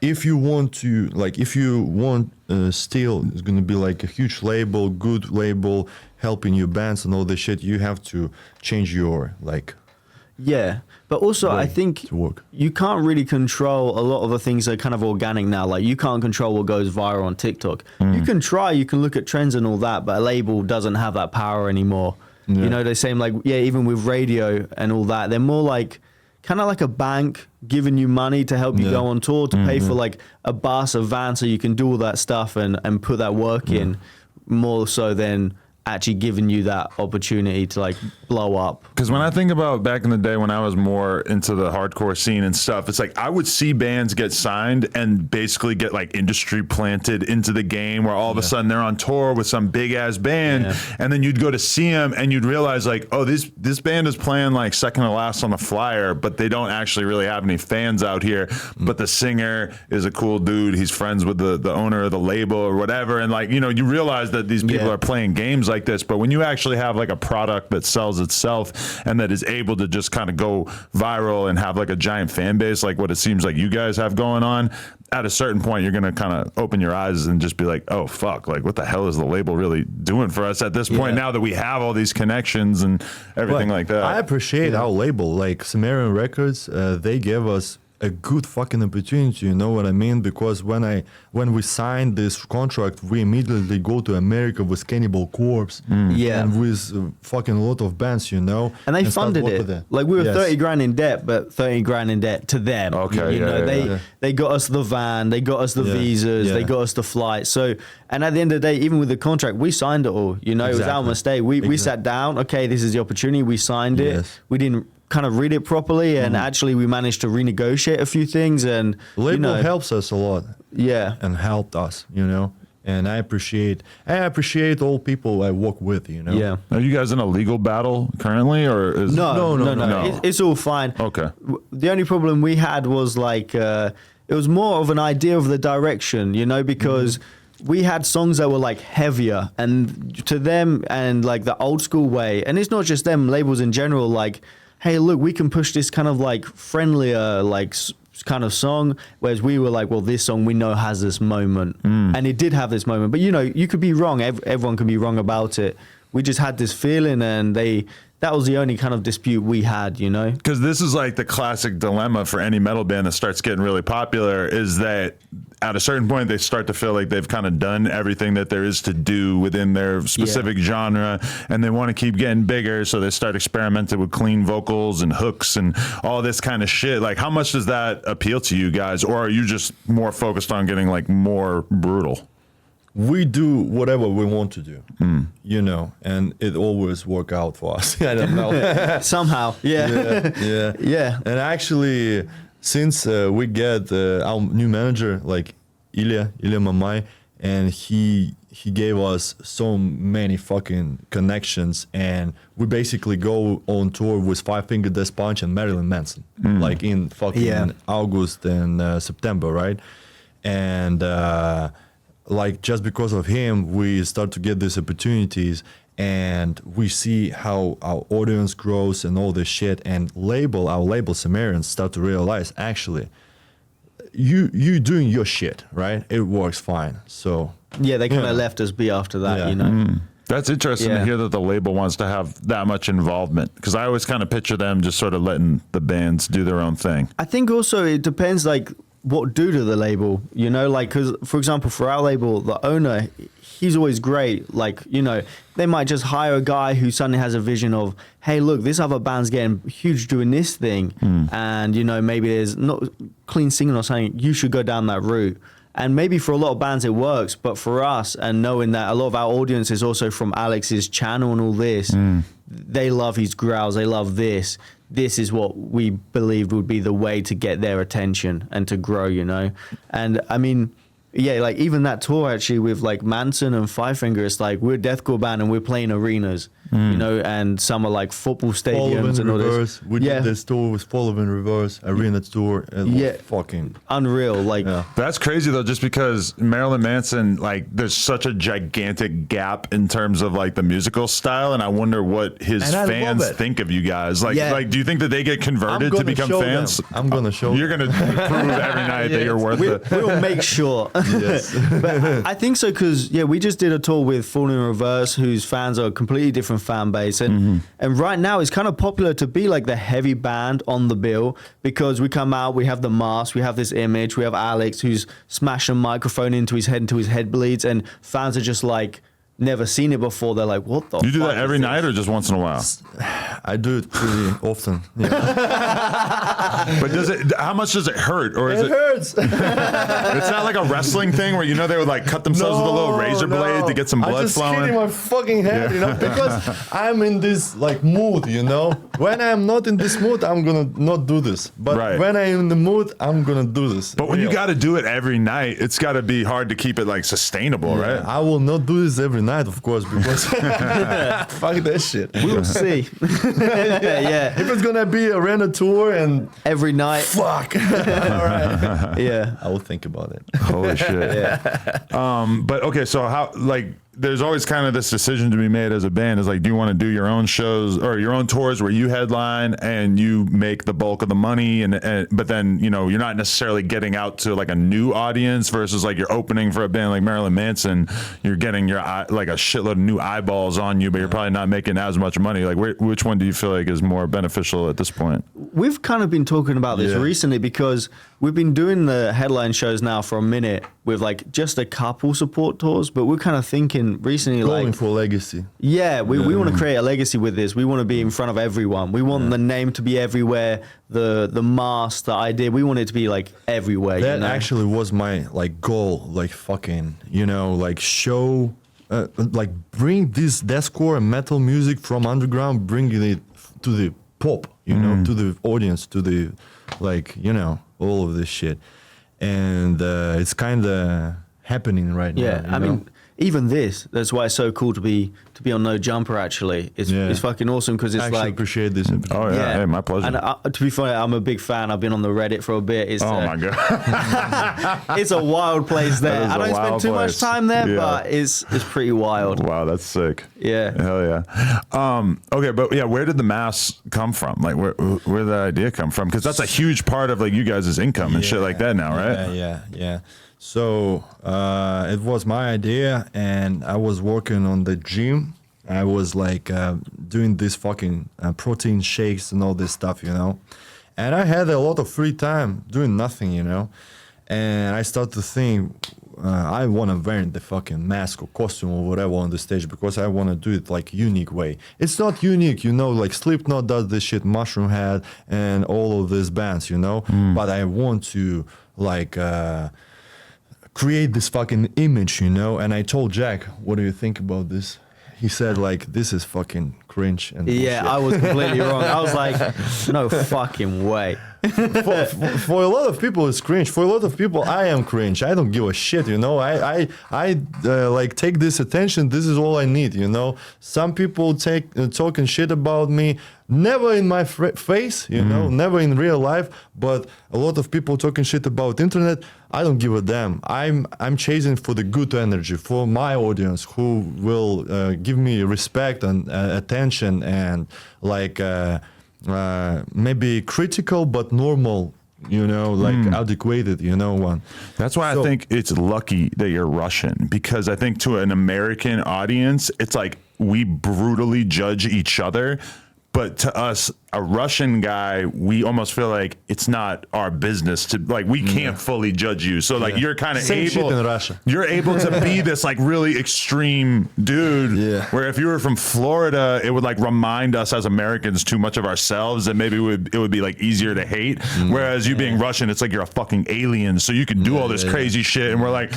If you want to, still, it's gonna be like a huge label, good label, helping your bands and all this shit. You have to change your Yeah, but also I think you can't really control a lot of the things that are kind of organic now. Like you can't control what goes viral on TikTok. You can try, you can look at trends and all that, but a label doesn't have that power anymore. They're saying even with radio and all that, they're more like kind of like a bank giving you money to help you go on tour, to pay for like a bus, a van, so you can do all that stuff and put that work in, more so than actually giving you that opportunity to like blow up. Because when I think about back in the day when I was more into the hardcore scene and stuff, it's like I would see bands get signed and basically get like industry planted into the game, where all of a sudden they're on tour with some big ass band, and then you'd go to see them and you'd realize like, oh, this band is playing like second to last on the flyer, but they don't actually really have any fans out here. But the singer is a cool dude. He's friends with the owner of the label or whatever, and like, you realize that these people are playing games like this. But when you actually have like a product that sells itself and that is able to just kind of go viral and have like a giant fan base, like what it seems like you guys have going on, at a certain point you're going to kind of open your eyes and just be like, oh fuck, like what the hell is the label really doing for us at this point, now that we have all these connections and everything like that? I appreciate our label, like Sumerian Records. They gave us a good fucking opportunity, you know what I mean? Because when we signed this contract, we immediately go to America with Cannibal Corpse, and with fucking a lot of bands, and they funded it. Like we were 30 grand in debt, but 30 grand in debt to them. Okay, they got us the van, they got us the visas, they got us the flight. So, and at the end of the day, even with the contract, we signed it all. It was our mistake. We sat down. Okay, this is the opportunity. We signed it. We didn't kind of read it properly, and actually we managed to renegotiate a few things, and label helps us a lot, and helped us, and I appreciate all people I work with, Are you guys in a legal battle currently, or is no. It's all fine. Okay. The only problem we had was like it was more of an idea of the direction, because we had songs that were like heavier, and to them, and like the old school way, and it's not just them, labels in general, like, hey, look, we can push this kind of like friendlier, like kind of song, whereas we were like, well, this song we know has this moment, and it did have this moment. But you know, you could be wrong. Everyone can be wrong about it. We just had this feeling, and that was the only kind of dispute we had, you know? Because this is like the classic dilemma for any metal band that starts getting really popular, is that at a certain point they start to feel like they've kind of done everything that there is to do within their specific genre, and they want to keep getting bigger, so they start experimenting with clean vocals and hooks and all this kind of shit. Like, how much does that appeal to you guys, or are you just more focused on getting like more brutal? We do whatever we want to do, you know, and it always work out for us. I don't know. Somehow, Yeah. And actually, since we get our new manager, like Ilya Mamai, and he gave us so many fucking connections, and we basically go on tour with Five Finger Death Punch and Marilyn Manson, like in fucking August and September, right? And like, just because of him, we start to get these opportunities, and we see how our audience grows and all this shit, and our label Sumerians start to realize, actually, you doing your shit, right? It works fine. So yeah, they kind of left us be after that, you know. That's interesting to hear that the label wants to have that much involvement, because I always kind of picture them just sort of letting the bands do their own thing. I think also it depends, like, what due to the label, you know, like, because for example, for our label, the owner, he's always great. Like, you know, they might just hire a guy who suddenly has a vision of, hey, look, this other band's getting huge doing this thing, and you know, maybe there's not clean singing or something, you should go down that route. And maybe for a lot of bands it works, but for us, and knowing that a lot of our audience is also from Alex's channel and all this, they love his growls, they love this. This is what we believed would be the way to get their attention and to grow, you know? And I mean, yeah, like even that tour actually with like Manson and Five Finger, it's like we're a deathcore band and we're playing arenas, you know, and some are like football stadiums and all this. We did this tour with Fall in Reverse, arena tour. It was fucking unreal. Like that's crazy though, just because Marilyn Manson, like, there's such a gigantic gap in terms of like the musical style, and I wonder what his fans think of you guys. Like, like, do you think that they get converted to become fans? Them. I'm gonna show. You're gonna prove every night that you're worth it. We'll make sure. Yes. But I think so, because we just did a tour with Fall in Reverse, whose fans are a completely different fan base, and right now it's kind of popular to be like the heavy band on the bill, because we come out, we have the mask, we have this image, we have Alex who's smashing a microphone into his head until his head bleeds, and fans are just like never seen it before. They're like, what the You do fuck that every is night or just once in a while? I do it pretty often. Yeah. But does it? How much does it hurt? Or is It hurts. It's not like a wrestling thing where, you know, they would like cut themselves with a little razor blade to get some blood I'm just flowing. hitting my fucking head, you know, because I'm in this like mood, you know. When I'm not in this mood, I'm gonna not do this. But when I'm in the mood, I'm gonna do this. But when you got to do it every night, it's got to be hard to keep it like sustainable, right? I will not do this every night, of course, because fuck that shit. We'll see. If it's gonna be a random tour and Every night. fuck, all right, Yeah. I will think about it. Holy shit. But okay, so how, like, there's always kind of this decision to be made as a band, is like, do you want to do your own shows or your own tours where you headline and you make the bulk of the money, and but then, you know, you're not necessarily getting out to like a new audience, versus like you're opening for a band like Marilyn Manson, you're getting your like a shitload of new eyeballs on you, but you're probably not making as much money. Like, which one do you feel like is more beneficial at this point? We've kind of been talking about this recently, because we've been doing the headline shows now for a minute with like just a couple support tours, but we're kind of thinking recently, Going like, for legacy. we want to create a legacy with this. We want to be in front of everyone. We want the name to be everywhere, the mask, the idea, we want it to be like everywhere. That you know? actually was my like goal, like fucking, you know, like show, like bring this deathcore and metal music from underground, bringing it to the pop, you know, to the audience, to the, like, you know, all of this shit. And it's kind of happening right now. Yeah, I mean, even this, that's why it's so cool to to be on No Jumper. Actually, it's fucking awesome because it's I actually like appreciate this. Oh yeah, hey, my pleasure. And to be fair, I'm a big fan. I've been on the Reddit for a bit. It's oh my god, it's a wild place there. That is I a don't spend wild too place. much time there, Yeah. but it's pretty wild. wow, that's sick. Yeah. Hell yeah. Okay, but yeah, where did the mask come from? Like, where did the idea come from? Because that's a huge part of like you guys' income and shit like that now, right? Yeah. So it was my idea, and I was working on the gym. I was like doing this fucking protein shakes and all this stuff, you know. And I had a lot of free time doing nothing, you know. And I started to think, I want to wear the fucking mask or costume or whatever on the stage because I want to do it like unique way. It's not unique, you know, like Slipknot does this shit, Mushroom Head and all of these bands, you know. But I want to like create this fucking image, you know. And I told Jack, what do you think about this? He said like, this is fucking cringe and Yeah, bullshit. I was completely wrong. I was like, no fucking way. For a lot of people it's cringe. For a lot of people I am cringe. I don't give a shit, you know. I like take this attention. This is all I need, you know. Some people take talking shit about me, never in my face, you know, never in real life, but a lot of people talking shit about internet. I don't give a damn. I'm chasing for the good energy for my audience who will give me respect and attention and like maybe critical but normal, you know, like adequate, you know, one. That's why I think it's lucky that you're Russian, because I think to an American audience, it's like we brutally judge each other. But to us, a Russian guy, we almost feel like it's not our business to like, we can't fully judge you. So like, you're kind of Same able, shit in Russia. you're able to be this like really extreme dude. Yeah. Where if you were from Florida, it would like remind us as Americans too much of ourselves, and maybe it would be like easier to hate. Whereas you being Russian, it's like you're a fucking alien, so you can do all this crazy shit, and we're like,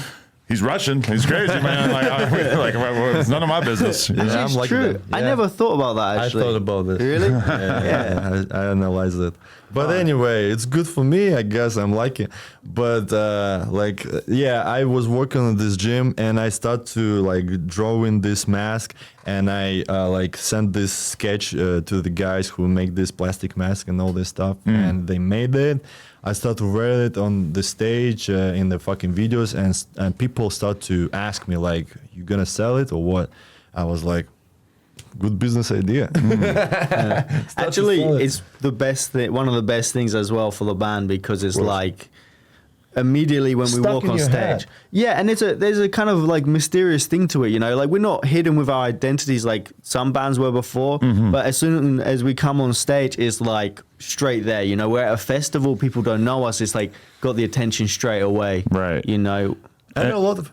he's Russian, he's crazy, man. Like, it's none of my business. Yeah, It's I'm like true. that. I Yeah. never thought about that, actually. I thought about this. Really? Yeah, I analyzed it. But anyway, it's good for me, I guess. I'm liking it. But I was working on this gym and I start to like draw in this mask, and I like sent this sketch to the guys who make this plastic mask and all this stuff, and they made it. I start to wear it on the stage in the fucking videos, and people start to ask me like, "You gonna sell it or what?" I was like, "Good business idea." Actually, it's the best thing, one of the best things as well for the band, because it's like immediately when we Stuck walk in on your stage. head. Yeah, and there's a kind of like mysterious thing to it, you know, like we're not hidden with our identities like some bands were before, but as soon as we come on stage, it's like straight there, you know. We're at a festival, people don't know us, it's like got the attention straight away. Right. You know. I know a lot of.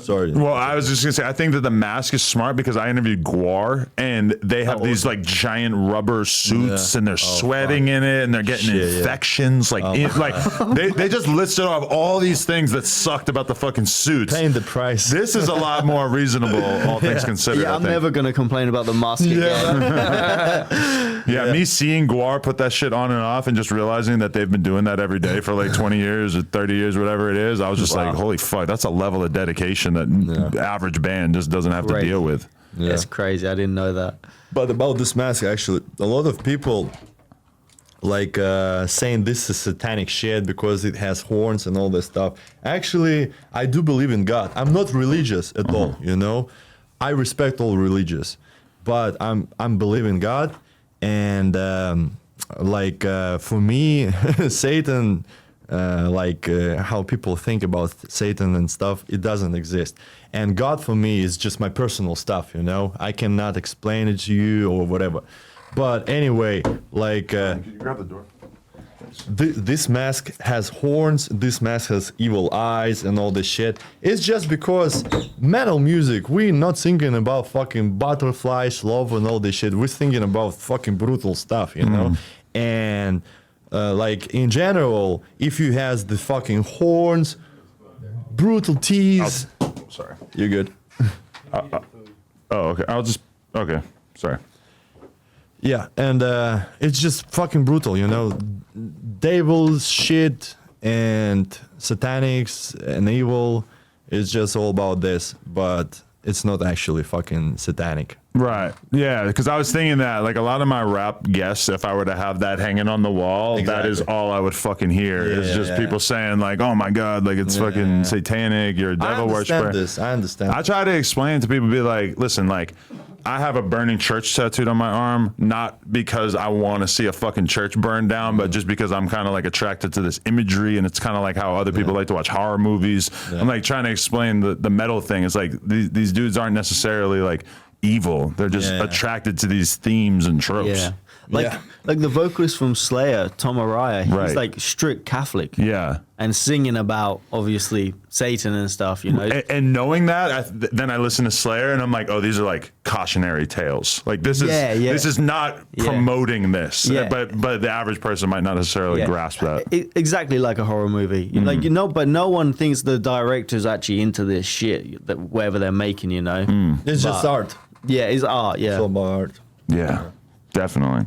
Sorry. Well, I was just gonna say, I think that the mask is smart because I interviewed Guar, and they have these like giant rubber suits, and they're sweating in it, and they're getting infections. Like, they just listed off all these things that sucked about the fucking suits. Paying the price. This is a lot more reasonable, all things considered. Yeah, I I'm think. never gonna complain about the mask again. Yeah, me seeing Guar put that shit on and off, and just realizing that they've been doing that every day for like 20 years or 30 years, whatever it is, I was just like, holy fuck, that's a level of dedication that average band just doesn't have to Right. deal with. Yeah. It's crazy. I didn't know that. But about this mask, actually, a lot of people like saying this is satanic shit because it has horns and all this stuff. Actually, I do believe in God. I'm not religious at all, you know. I respect all religions, but I'm believing God, and for me, Satan. How people think about Satan and stuff, it doesn't exist. And God for me is just my personal stuff, you know. I cannot explain it to you or whatever. But anyway, Can you grab the door? this mask has horns, this mask has evil eyes and all this shit. It's just because metal music, we're not thinking about fucking butterflies, love and all this shit. We're thinking about fucking brutal stuff, you know. And in general, if you has the fucking horns, brutal teeth, Sorry. you're good. Oh, okay. Okay. Sorry. Yeah, and it's just fucking brutal, you know. Devil's shit and satanics and evil is just all about this. But it's not actually fucking satanic. Right. Yeah. Because I was thinking that, like, a lot of my rap guests, if I were to have that hanging on the wall, that is all I would fucking hear. Is just people saying, like, oh my God, like, it's fucking satanic, you're a devil worshiper. I understand. I try to explain to people, be like, listen, like, I have a burning church tattooed on my arm, not because I want to see a fucking church burn down, but just because I'm kind of like attracted to this imagery, and it's kind of like how other people like to watch horror movies. I'm like trying to explain the metal thing. It's like these dudes aren't necessarily like evil. They're just attracted to these themes and tropes. Yeah. Like the vocalist from Slayer, Tom Araya, he's like strict Catholic. Yeah. And singing about, obviously, Satan and stuff, you know. And knowing that, then I listen to Slayer and I'm like, oh, these are like cautionary tales. Like this is not promoting this. Yeah. But the average person might not necessarily grasp that. Exactly like a horror movie. Like, you know, but no one thinks the director's actually into this shit, that whatever they're making, you know. It's just art. Yeah, it's art, yeah. It's all about art. Yeah, definitely.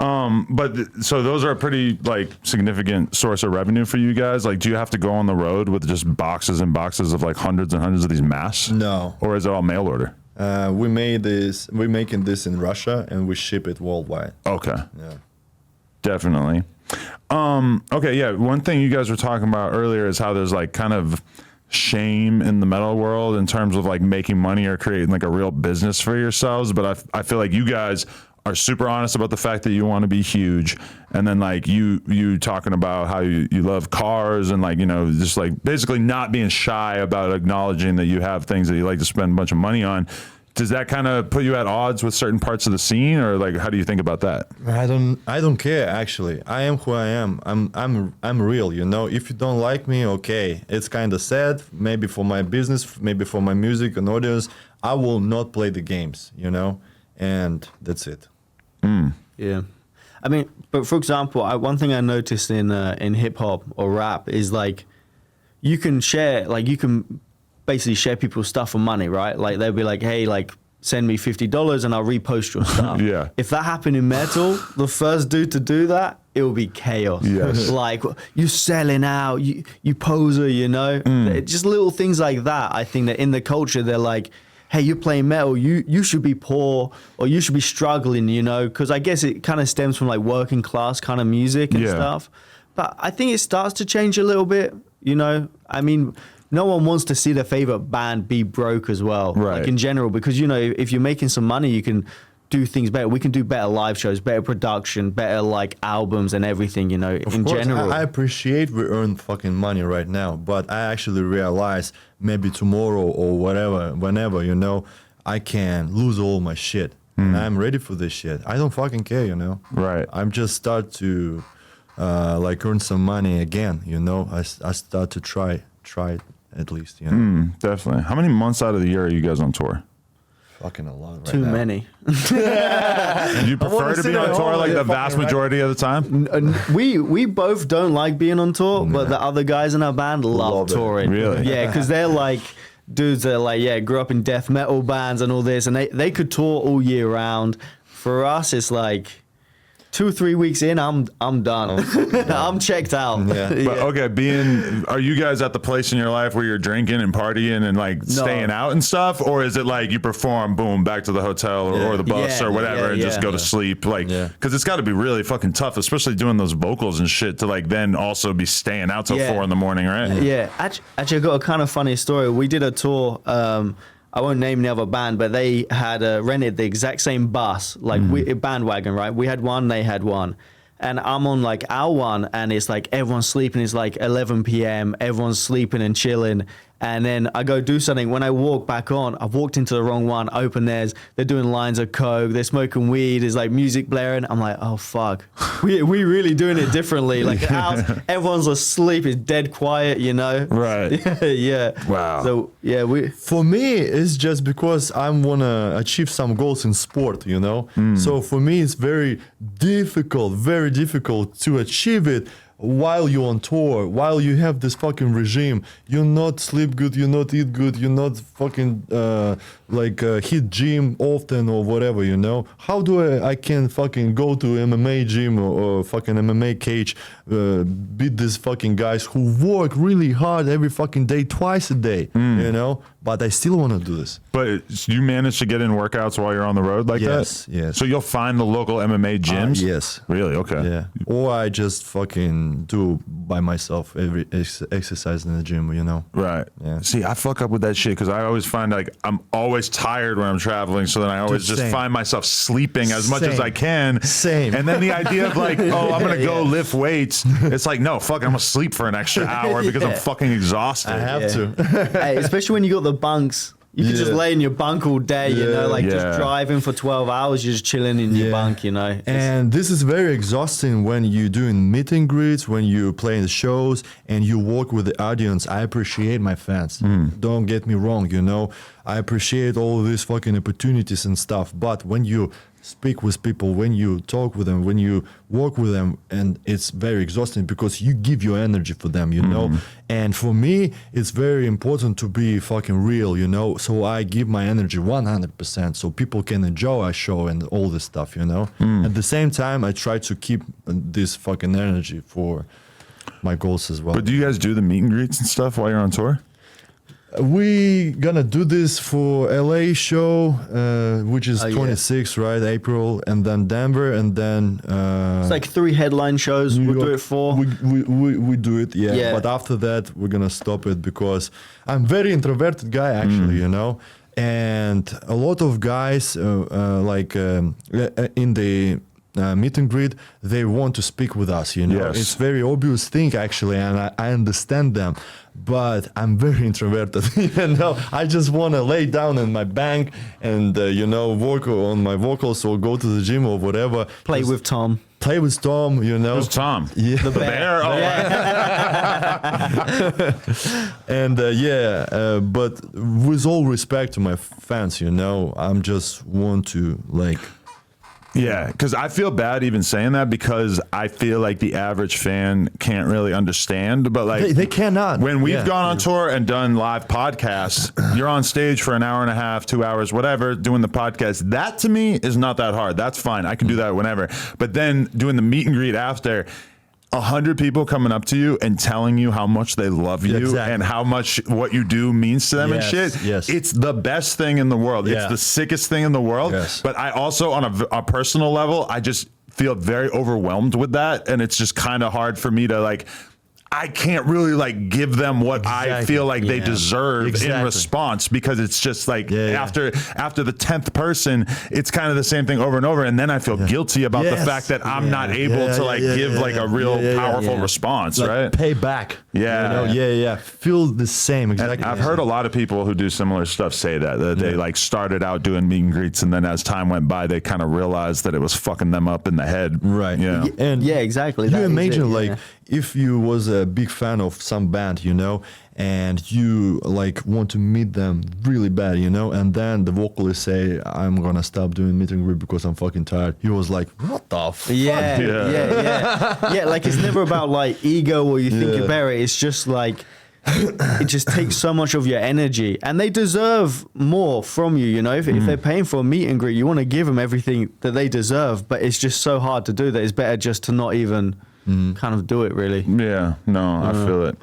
So those are a pretty like significant source of revenue for you guys. Like, do you have to go on the road with just boxes and boxes of like hundreds and hundreds of these masks? No. Or is it all mail order? We're making this in Russia and we ship it worldwide. Okay. Yeah. Definitely. Okay, yeah. One thing you guys were talking about earlier is how there's like kind of shame in the metal world in terms of like making money or creating like a real business for yourselves. But I feel like you guys are super honest about the fact that you want to be huge, and then like you talking about how you love cars, and like, you know, just like basically not being shy about acknowledging that you have things that you like to spend a bunch of money on. Does that kind of put you at odds with certain parts of the scene, or like how do you think about that? I don't care actually. I am who I am. I'm real, you know. If you don't like me, okay. It's kind of sad, maybe for my business, maybe for my music and audience. I will not play the games, you know, and that's it. Yeah. I mean, but for example, one thing I noticed in hip hop or rap is like you can basically share people's stuff for money, right? Like they'll be like, hey, like send me $50 and I'll repost your stuff. Yeah. If that happened in metal, the first dude to do that, it will be chaos. Yes. Like you selling out, you poser, you know? Just little things like that. I think that in the culture, they're like, hey, you're playing metal, you should be poor or you should be struggling, you know? Because I guess it kind of stems from like working class kind of music and stuff. But I think it starts to change a little bit, you know? I mean, no one wants to see their favorite band be broke as well, right? Like in general, because, you know, if you're making some money, you can do things better. We can do better live shows, better production, better like albums and everything, you know, in general. I appreciate we earn fucking money right now, but I actually realize maybe tomorrow or whatever, whenever, you know, I can lose all my shit. And I'm ready for this shit. I don't fucking care, you know. Right. I'm just start to like earn some money again, you know. I start to try it at least, you know. Definitely. How many months out of the year are you guys on tour? Fucking a lot right Too now. many. Do you prefer to be on tour like the vast majority of the time? We both don't like being on tour, but the other guys in our band love touring. Really? Yeah, because they're like dudes that are like, grew up in death metal bands and all this, and they could tour all year round. For us, it's like 2-3 weeks in, I'm done. I'm checked out. Yeah. But okay, are you guys at the place in your life where you're drinking and partying and like staying out and stuff, or is it like you perform, boom, back to the hotel or the bus or whatever, and just go to sleep? Like, because it's got to be really fucking tough, especially doing those vocals and shit, to like then also be staying out till 4 a.m, right? Yeah. Actually, I got a kind of funny story. We did a tour. I won't name the other band, but they had rented the exact same bus, like a bandwagon, right? We had one, they had one. And I'm on like our one, and it's like everyone's sleeping. It's like 11 p.m. Everyone's sleeping and chilling. And then I go do something. When I walk back on, I've walked into the wrong one, open theirs. They're doing lines of coke. They're smoking weed. There's like music blaring. I'm like, oh, fuck. We really doing it differently. Like the house, everyone's asleep. It's dead quiet, you know? Right. Yeah. Wow. So, yeah, For me, it's just because I want to achieve some goals in sport, you know? So for me, it's very difficult to achieve it while you're on tour, while you have this fucking regime, you're not sleep good, you're not eat good, you're not fucking hit gym often or whatever, you know? How do I can fucking go to MMA gym or fucking MMA cage, beat these fucking guys who work really hard every fucking day, twice a day, you know? But I still want to do this. But you manage to get in workouts while you're on the road like that? Yes. So you'll find the local MMA gyms? Yes. Really? Okay. Yeah. Or I just fucking do by myself every exercise in the gym, you know? Right. Yeah. See, I fuck up with that shit because I always find like I'm always tired when I'm traveling. So then I always just same. find myself sleeping as much as Same. I can. Same. And then the idea of like, oh, I'm going to go lift weights. It's like, no, fuck, I'm going to sleep for an extra hour because I'm fucking exhausted. I have to. Hey, especially when you got the bunks. You can just lay in your bunk all day, you know, like just driving for 12 hours, you're just chilling in your bunk, you know. And this is very exhausting when you're doing meet and greets, when you play in the shows and you work with the audience. I appreciate my fans. Don't get me wrong, you know. I appreciate all these fucking opportunities and stuff. But when you speak with people, when you talk with them, when you work with them, and it's very exhausting because you give your energy for them, you know. And for me, it's very important to be fucking real, you know. So I give my energy 100% so people can enjoy a show and all this stuff, you know. At the same time, I try to keep this fucking energy for my goals as well. But do you guys do the meet and greets and stuff while you're on tour? We gonna do this for LA show, which is 26, right? April, and then Denver, and then it's like 3 headline shows we'll do it for. We do it, yeah. But after that, we're gonna stop it because I'm very introverted guy, actually, you know. And a lot of guys, in the meet and greet, they want to speak with us, you know. Yes. It's very obvious thing, actually, and I understand them. But I'm very introverted, you know. I just want to lay down in my bank and, work on my vocals or go to the gym or whatever. Play with Tom. Play with Tom, you know. Who's Tom? Yeah. The bear. Oh, And but with all respect to my fans, you know, I'm just want to yeah, because I feel bad even saying that because I feel like the average fan can't really understand. But like they cannot. When we've gone on tour and done live podcasts, you're on stage for an hour and a half, 2 hours, whatever, doing the podcast. That to me is not that hard. That's fine. I can do that whenever. But then doing the meet and greet after, 100 people coming up to you and telling you how much they love you and how much what you do means to them and shit. Yes. It's the best thing in the world. It's the sickest thing in the world. Yes. But I also, on a personal level, I just feel very overwhelmed with that. And it's just kind of hard for me to I can't really give them what I feel like they deserve in response because it's just after the 10th person, it's kind of the same thing over and over. And then I feel guilty about the fact that I'm not able to give a real powerful response, right? Pay back. Yeah. You know? Feel the same. Exactly. And I've heard a lot of people who do similar stuff say that they started out doing meet and greets and then as time went by, they kind of realized that it was fucking them up in the head. Right. Yeah. And exactly. You imagine if you was a big fan of some band, you know, and you want to meet them really bad, you know, and then the vocalist say, I'm gonna stop doing meet and greet because I'm fucking tired. He was like, what the fuck? Yeah. It's never about ego or you think you're better. It's just it just takes so much of your energy and they deserve more from you, you know. If they're paying for a meet and greet, you want to give them everything that they deserve, but it's just so hard to do that it's better just to not even kind of do it, really. Yeah, no, I feel it.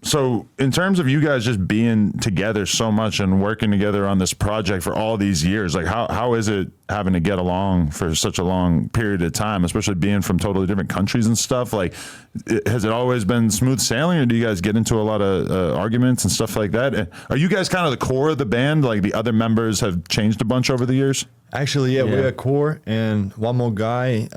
So in terms of you guys just being together so much and working together on this project for all these years, how is it having to get along for such a long period of time, especially being from totally different countries and stuff? Has it always been smooth sailing, or do you guys get into a lot of arguments and stuff like that? Are you guys kind of the core of the band? The other members have changed a bunch over the years? Actually, we're a core, and one more guy.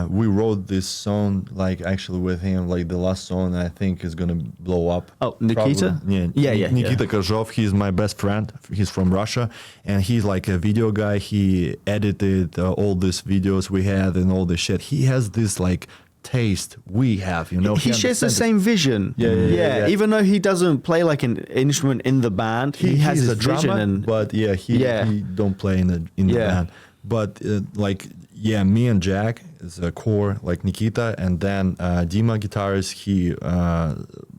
We wrote this song actually with him. The last song I think is gonna blow up. Oh, Nikita? Probably. Yeah. Nikita Kozhov. He's my best friend. He's from Russia, and he's a video guy. He edited all these videos we had and all this shit. He has this taste we have, you know. He shares the same vision. Yeah. Even though he doesn't play an instrument in the band, he has his a drummer, vision. but he don't play in the band. But Yeah, me and Jack is a core, like Nikita, and then Dima guitarist. He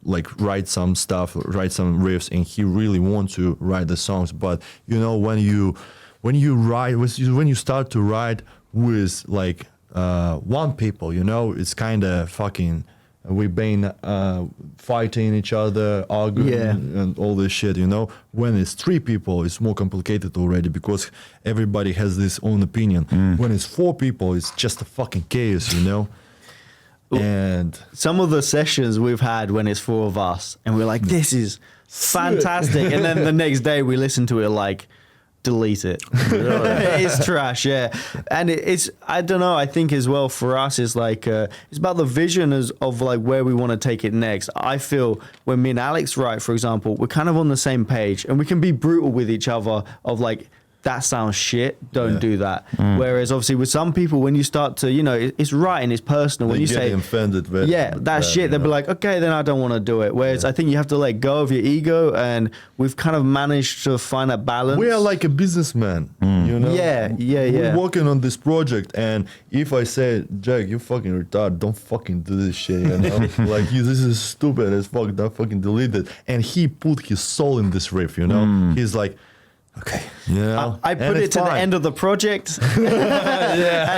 like write some stuff, write some riffs, and he really wants to write the songs. But you know, when you write, when you start to write with like one people, you know, it's kind of fucking. We've been fighting each other, arguing, and all this shit, you know. When it's 3 people, it's more complicated already because everybody has this own opinion. When it's 4 people, it's just a fucking chaos, you know. And some of the sessions we've had when it's 4 of us, and we're like, this is fantastic. And then the next day we listen to it like, delete it. It's trash, yeah. And it's, I don't know, I think as well for us is like, it's about the vision of like where we want to take it next. I feel when me and Alex write, for example, we're kind of on the same page and we can be brutal with each other of like, that sounds shit, don't do that. Whereas obviously with some people, when you start to, you know, it's writing, it's personal. When you say, offended, that's shit, they'll be like, okay, then I don't want to do it. Whereas I think you have to let go of your ego, and we've kind of managed to find a balance. We are like a businessman, you know? Yeah. We're working on this project, and if I say, Jack, you fucking retarded, don't fucking do this shit, you know? Like, this is stupid as fuck, don't fucking delete it. And he put his soul in this riff, you know? He's like, okay, you know, I put it to the end of the project, and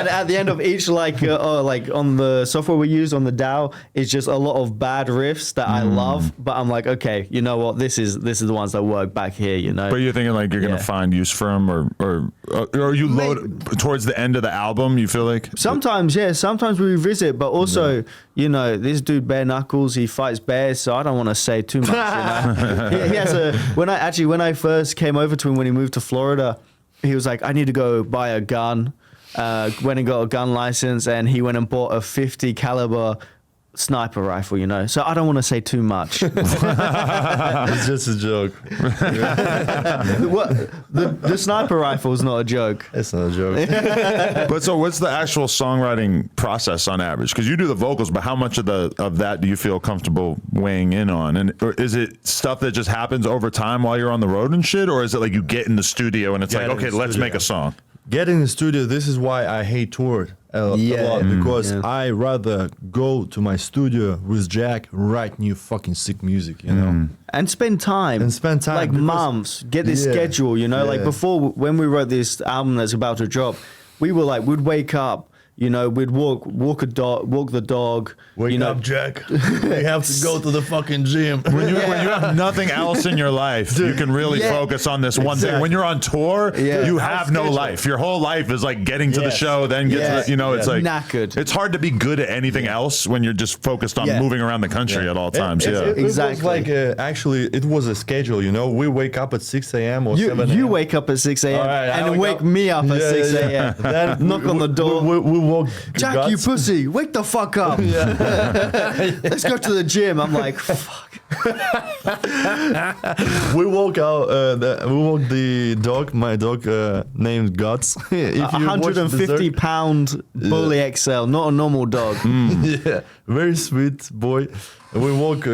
at the end of each, like on the software we use on the DAW, it's just a lot of bad riffs that I love. But I'm like, okay, you know what? This is the ones that work back here, you know. But you're thinking like you're gonna find use for them, or you load towards the end of the album. You feel like sometimes, sometimes we revisit, but also, you know, this dude Bare-knuckles, he fights bears, so I don't want to say too much. You know, he has a when I first came over to him when he moved to Florida, he was like, I need to go buy a gun. Went and got a gun license, and he went and bought a 50 caliber sniper rifle, you know. So I don't want to say too much. it's just a joke. What the sniper rifle is not a joke. It's not a joke. But so what's the actual songwriting process on average? Because you do the vocals, but how much of that do you feel comfortable weighing in on? And or is it stuff that just happens over time while you're on the road and shit, or is it like you get in the studio and it's like, okay, let's make a song? Get in the studio. This is why I hate tour a lot, because I rather go to my studio with Jack, write new fucking sick music, you know, and spend time, like months. Get this schedule, you know. Like before, when we wrote this album that's about to drop, we were like, we'd wake up. You know, we'd walk the dog. Wake up, Jack. We have to go to the fucking gym. When you have nothing else in your life, you can really focus on this one thing. When you're on tour, you have no life. Your whole life is like getting to the show, then get to the, you know, it's like knackered. It's hard to be good at anything else when you're just focused on moving around the country at all times. It was like, actually, it was a schedule, you know. We wake up at 6 a.m. or 7 a.m. You wake up at 6 a.m. and wake me up at 6 a.m. Then knock on the door. We walk, Jack, guts. you pussy, wake the fuck up. Let's go to the gym. I'm like, fuck. We walk out, we walk the dog, my dog named Guts. If you 150-pound bully XL, not a normal dog. Yeah, very sweet boy. We walk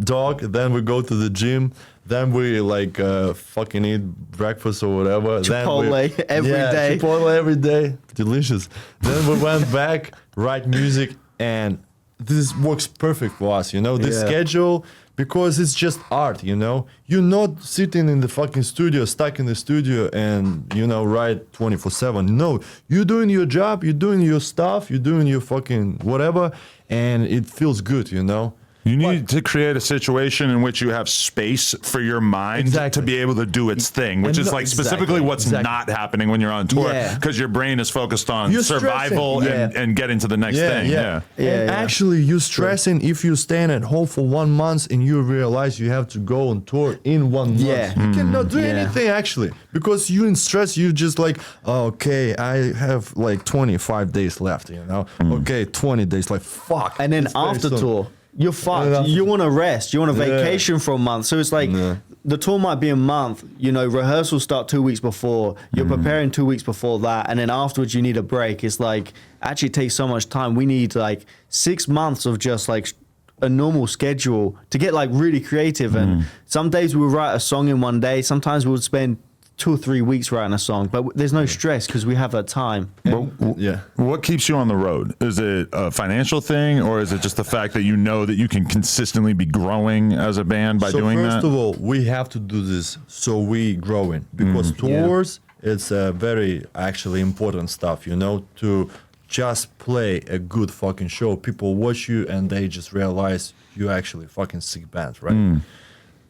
dog, then we go to the gym. Then we like fucking eat breakfast or whatever. Chipotle every day. Chipotle every day. Delicious. Then we went back, write music, and this works perfect for us, you know, this schedule, because it's just art, you know. You're not sitting in the fucking studio, stuck in the studio and, you know, write 24/7. No, you're doing your job, you're doing your stuff, you're doing your fucking whatever, and it feels good, you know. You need to create a situation in which you have space for your mind to be able to do its thing, which is like specifically what's not happening when you're on tour, because your brain is focused on survival and getting to the next thing. And actually, you're stressing if you stand at home for 1 month and you realize you have to go on tour in 1 month. You cannot do anything actually, because you're in stress. You just like, okay, I have like 25 days left, you know. Okay, 20 days, like fuck. And then after tour, you're fucked. You want to rest. You want a vacation for a month. So it's like the tour might be a month. You know, rehearsals start 2 weeks before. You're preparing 2 weeks before that, and then afterwards you need a break. It's like actually takes so much time. We need like 6 months of just like a normal schedule to get like really creative. And some days we'll write a song in one day. Sometimes we'll spend 2 or 3 weeks writing a song, but there's no stress because we have that time. Yeah. What keeps you on the road? Is it a financial thing, or is it just the fact that you know that you can consistently be growing as a band by doing that? First of all, we have to do this so we growing, because tours, it's very actually important stuff, you know, to just play a good fucking show. People watch you and they just realize you actually fucking sick band, right?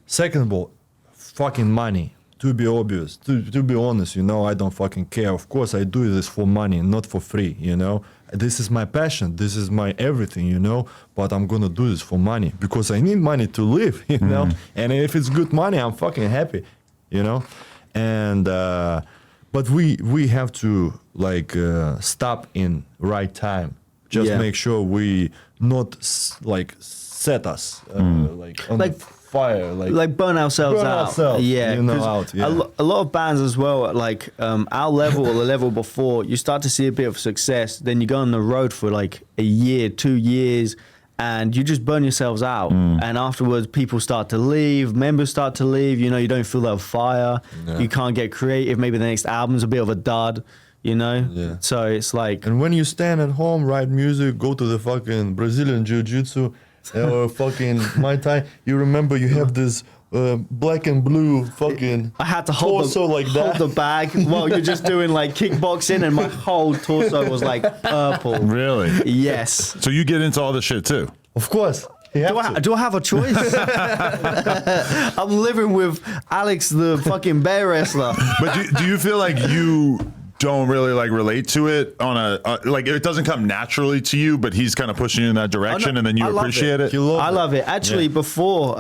Second of all, fucking money. To be obvious, to be honest, you know, I don't fucking care. Of course, I do this for money, not for free, you know. This is my passion. This is my everything, you know. But I'm gonna do this for money because I need money to live, you know. And if it's good money, I'm fucking happy, you know. And but we have to like stop in right time. Just make sure we not like set us like on Like, fire, like burn ourselves out. Yeah, you know, 'cause out. Yeah. a lot of bands as well, like our level or the level before, you start to see a bit of success, then you go on the road for like a year, 2 years, and you just burn yourselves out. And afterwards, people start to leave, members start to leave. You know, you don't feel that fire. Yeah. You can't get creative. Maybe the next album's a bit of a dud. You know, so it's like, And when you stand at home, write music, go to the fucking Brazilian Jiu-Jitsu or fucking Muay Thai, you remember you have this black and blue fucking I had to hold torso like hold that. the bag while you're just doing like kickboxing, and my whole torso was like purple. Really? Yes. So you get into all this shit too? Of course. Do I have a choice? I'm living with Alex, the fucking bear wrestler. But do you feel like you don't really like relate to it on a like it doesn't come naturally to you, but he's kind of pushing you in that direction, and then you I love appreciate it? I love it. Actually, before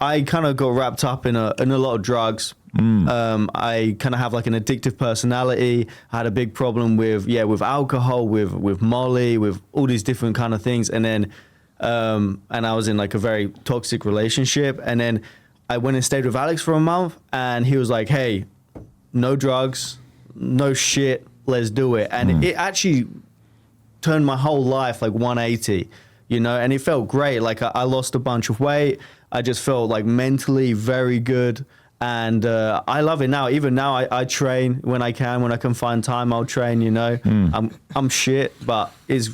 I kind of got wrapped up in a lot of drugs. I kind of have like an addictive personality. I had a big problem with alcohol, with Molly, with all these different kind of things, and then and I was in like a very toxic relationship, and then I went and stayed with Alex for a month, and he was like, "Hey, no drugs, no shit, let's do it." And it actually turned my whole life like 180, you know, and it felt great. Like I lost a bunch of weight. I just felt like mentally very good. And I love it now. Even now, I train when I can find time, I'll train, you know. I'm shit, but it's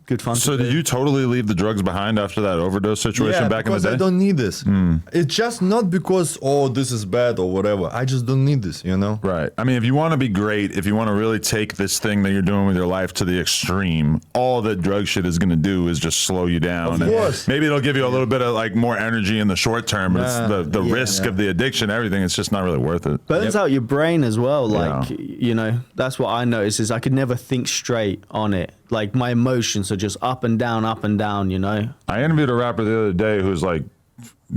good fun. So to did do. you totally leave the drugs behind after that overdose situation back in the because day? I don't need this. It's just not because, oh, this is bad or whatever. I just don't need this, you know? Right. I mean, if you want to be great, if you want to really take this thing that you're doing with your life to the extreme, all that drug shit is going to do is just slow you down. Of course. Maybe it'll give you a little bit of like more energy in the short term, but it's the risk of the addiction, everything, it's just not really worth it. Burns out your brain as well. Like, Yeah. you know, that's what I noticed is I could never think straight on it. Like my emotions are just up and down, you know? I interviewed a rapper the other day who's like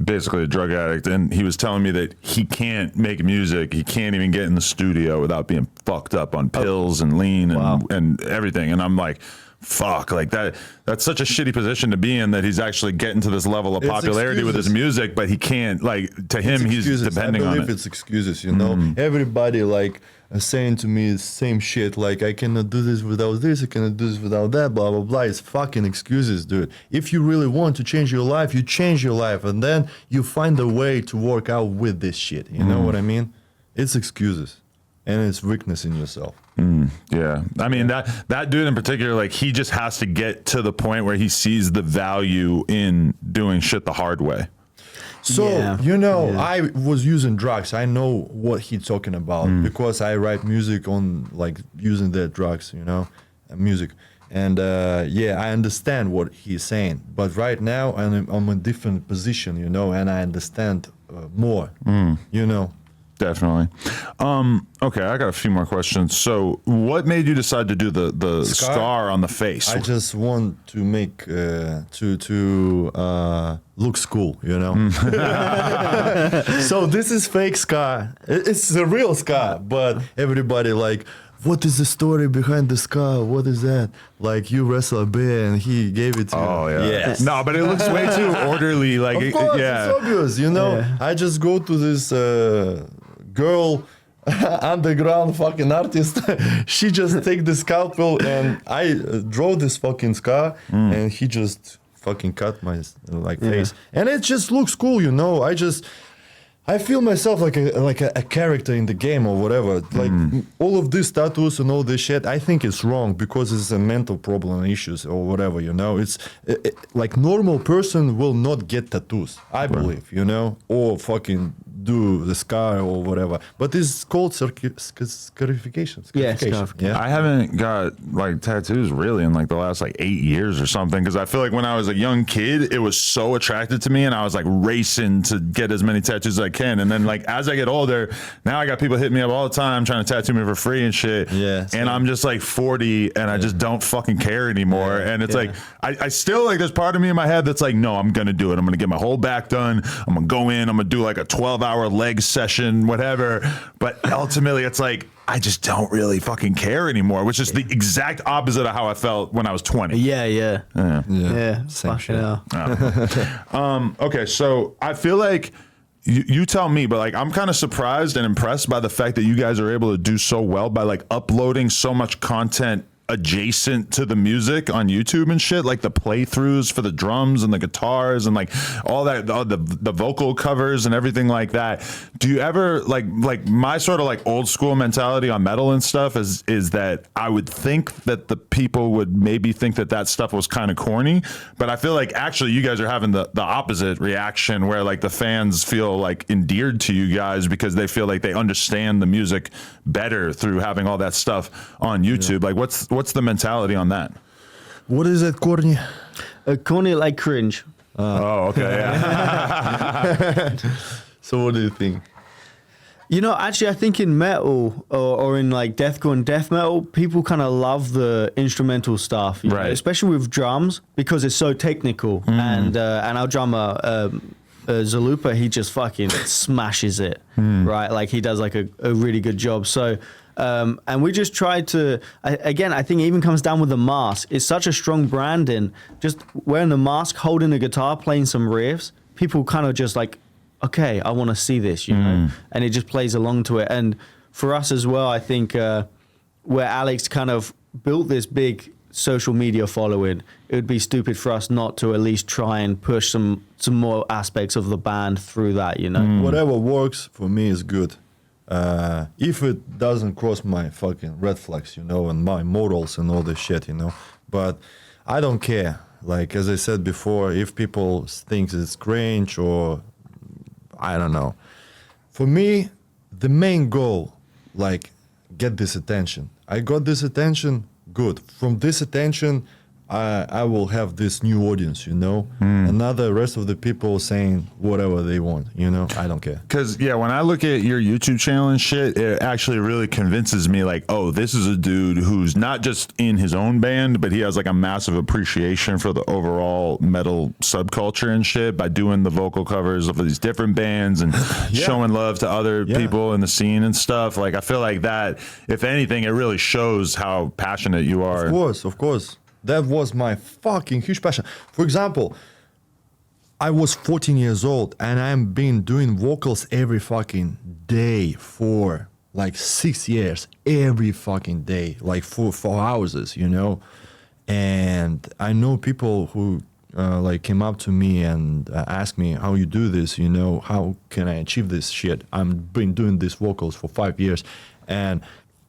basically a drug addict, and he was telling me that he can't make music, he can't even get in the studio without being fucked up on pills and lean and everything. And I'm like, fuck, like that's such a shitty position to be in, that he's actually getting to this level of popularity with his music, but he can't, like, to him, he's depending on I it. believe it's excuses, you know? Everybody like saying to me the same shit, like, I cannot do this without this, I cannot do this without that, blah, blah, blah. It's fucking excuses, dude. If you really want to change your life, you change your life, and then you find a way to work out with this shit. You know what I mean? It's excuses, and it's weakness in yourself. Yeah. I mean, that dude in particular, like, he just has to get to the point where he sees the value in doing shit the hard way. So, Yeah. you know, I was using drugs. I know what he's talking about because I write music on, like, using the drugs, you know, music. And, I understand what he's saying. But right now, I'm in a different position, you know, and I understand more, you know. Definitely. Okay, I got a few more questions. So, what made you decide to do the scar on the face? I just want to make looks cool, you know. So this is fake scar. It's a real scar, but everybody like, what is the story behind the scar? What is that? Like, you wrestle a bear and he gave it to you. Oh yeah. Yes. No, but it looks way too orderly. Like, Of course, yeah. it's obvious, you know. I just go to this girl, underground fucking artist. She just take the scalpel and I draw this fucking scar, and he just fucking cut my face, and it just looks cool, you know. I feel myself like a character in the game or whatever. Like all of these tattoos and all this shit, I think it's wrong because it's a mental problem issues or whatever, you know. It's like normal person will not get tattoos, I believe, you know, or fucking do the scar or whatever. But it's called scarification. Yeah, Yeah. I haven't got like tattoos really in like the last like 8 years or something, because I feel like when I was a young kid, it was so attracted to me and I was like racing to get as many tattoos as I can. And then like as I get older, now I got people hitting me up all the time trying to tattoo me for free and shit. Yeah. And I'm just like 40 and I just don't fucking care anymore. And it's like I still like there's part of me in my head that's like, no, I'm gonna do it. I'm gonna get my whole back done. I'm gonna go in, I'm gonna do like a 12-hour leg session, whatever. But ultimately it's like I just don't really fucking care anymore, which is the exact opposite of how I felt when I was 20. Yeah. Same Fucking shit. hell. Okay, so I feel like you tell me, but like I'm kind of surprised and impressed by the fact that you guys are able to do so well by like uploading so much content adjacent to the music on YouTube and shit, like the playthroughs for the drums and the guitars and like all that, the vocal covers and everything like that. Do you ever like my sort of like old school mentality on metal and stuff is that I would think that the people would maybe think that stuff was kind of corny, but I feel like actually you guys are having the opposite reaction where like the fans feel like endeared to you guys because they feel like they understand the music better through having all that stuff on YouTube. Like what's the mentality on that? What is it, corny? Corny like cringe. Oh, okay. Yeah. So what do you think? You know, actually, I think in metal or in like deathcore and death metal, people kind of love the instrumental stuff, you know, Right. especially with drums because it's so technical. And our drummer, Zalupa, he just fucking smashes it, right? Like he does like a really good job. So, and we just try to, again, I think it even comes down with the mask. It's such a strong branding. Just wearing the mask, holding a guitar, playing some riffs, people kind of just like, okay, I want to see this, you know, and it just plays along to it. And for us as well, I think where Alex kind of built this big social media following, it would be stupid for us not to at least try and push some more aspects of the band through that, you know. Whatever works for me is good. If it doesn't cross my fucking red flags, you know, and my morals and all this shit, you know, but I don't care. Like, as I said before, if people think it's cringe or I don't know. For me, the main goal, like, get this attention. I got this attention, good. From this attention, I will have this new audience, you know. Another rest of the people saying whatever they want, you know. I don't care. Because yeah, when I look at your YouTube channel and shit, it actually really convinces me like, oh, this is a dude who's not just in his own band, but he has like a massive appreciation for the overall metal subculture and shit by doing the vocal covers of these different bands and showing love to other people in the scene and stuff. Like I feel like that, if anything, it really shows how passionate you are. Of course. That was my fucking huge passion. For example, I was 14 years old and I've been doing vocals every fucking day for like 6 years. Every fucking day, like for 4 hours, you know. And I know people who like came up to me and asked me how you do this, you know, how can I achieve this shit? I've been doing these vocals for 5 years. And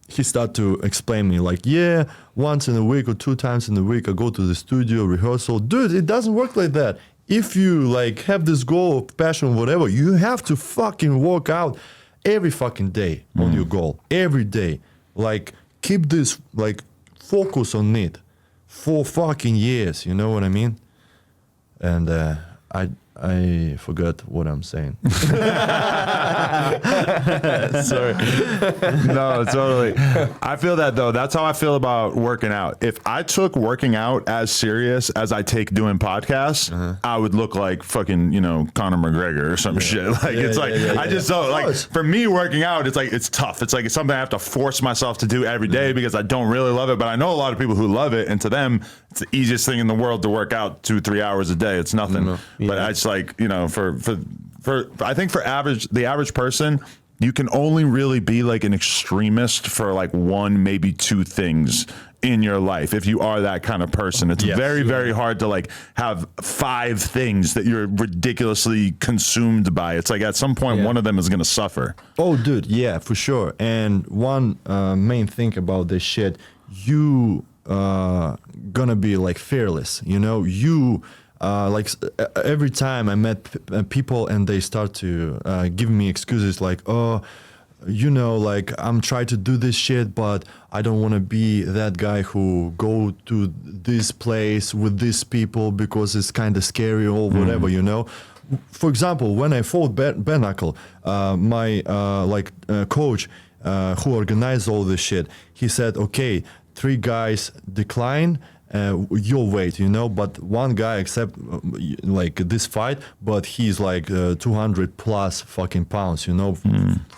he started to explain me like, yeah, once in a week or 2 times in a week I go to the studio rehearsal. Dude, it doesn't work like that. If you like have this goal of passion, whatever, you have to fucking work out every fucking day on your goal. Every day. Like keep this, like focus on it for fucking years. You know what I mean? And I forgot what I'm saying. Sorry. No, totally. I feel that though. That's how I feel about working out. If I took working out as serious as I take doing podcasts, I would look like fucking, you know, Conor McGregor or some shit. Like I just don't like. For me, working out, it's like it's tough. It's like it's something I have to force myself to do every day because I don't really love it. But I know a lot of people who love it, and to them, it's the easiest thing in the world to work out 2-3 hours a day. It's nothing. But I just like, you know, for I think for the average person, you can only really be like an extremist for like one, maybe two things in your life. If you are that kind of person, it's very hard to like have 5 things that you're ridiculously consumed by. It's like at some point, one of them is going to suffer. Oh, dude, yeah, for sure. And one main thing about this shit, you gonna be like fearless, you know? You every time I met people and they start to give me excuses like, oh, you know, like I'm trying to do this shit, but I don't want to be that guy who go to this place with these people because it's kind of scary or whatever, you know. For example, when I fought Bare-knuckle, my coach who organized all this shit, he said, okay, 3 guys decline your weight, you know, but one guy accept like this fight, but he's like 200 plus fucking pounds, you know,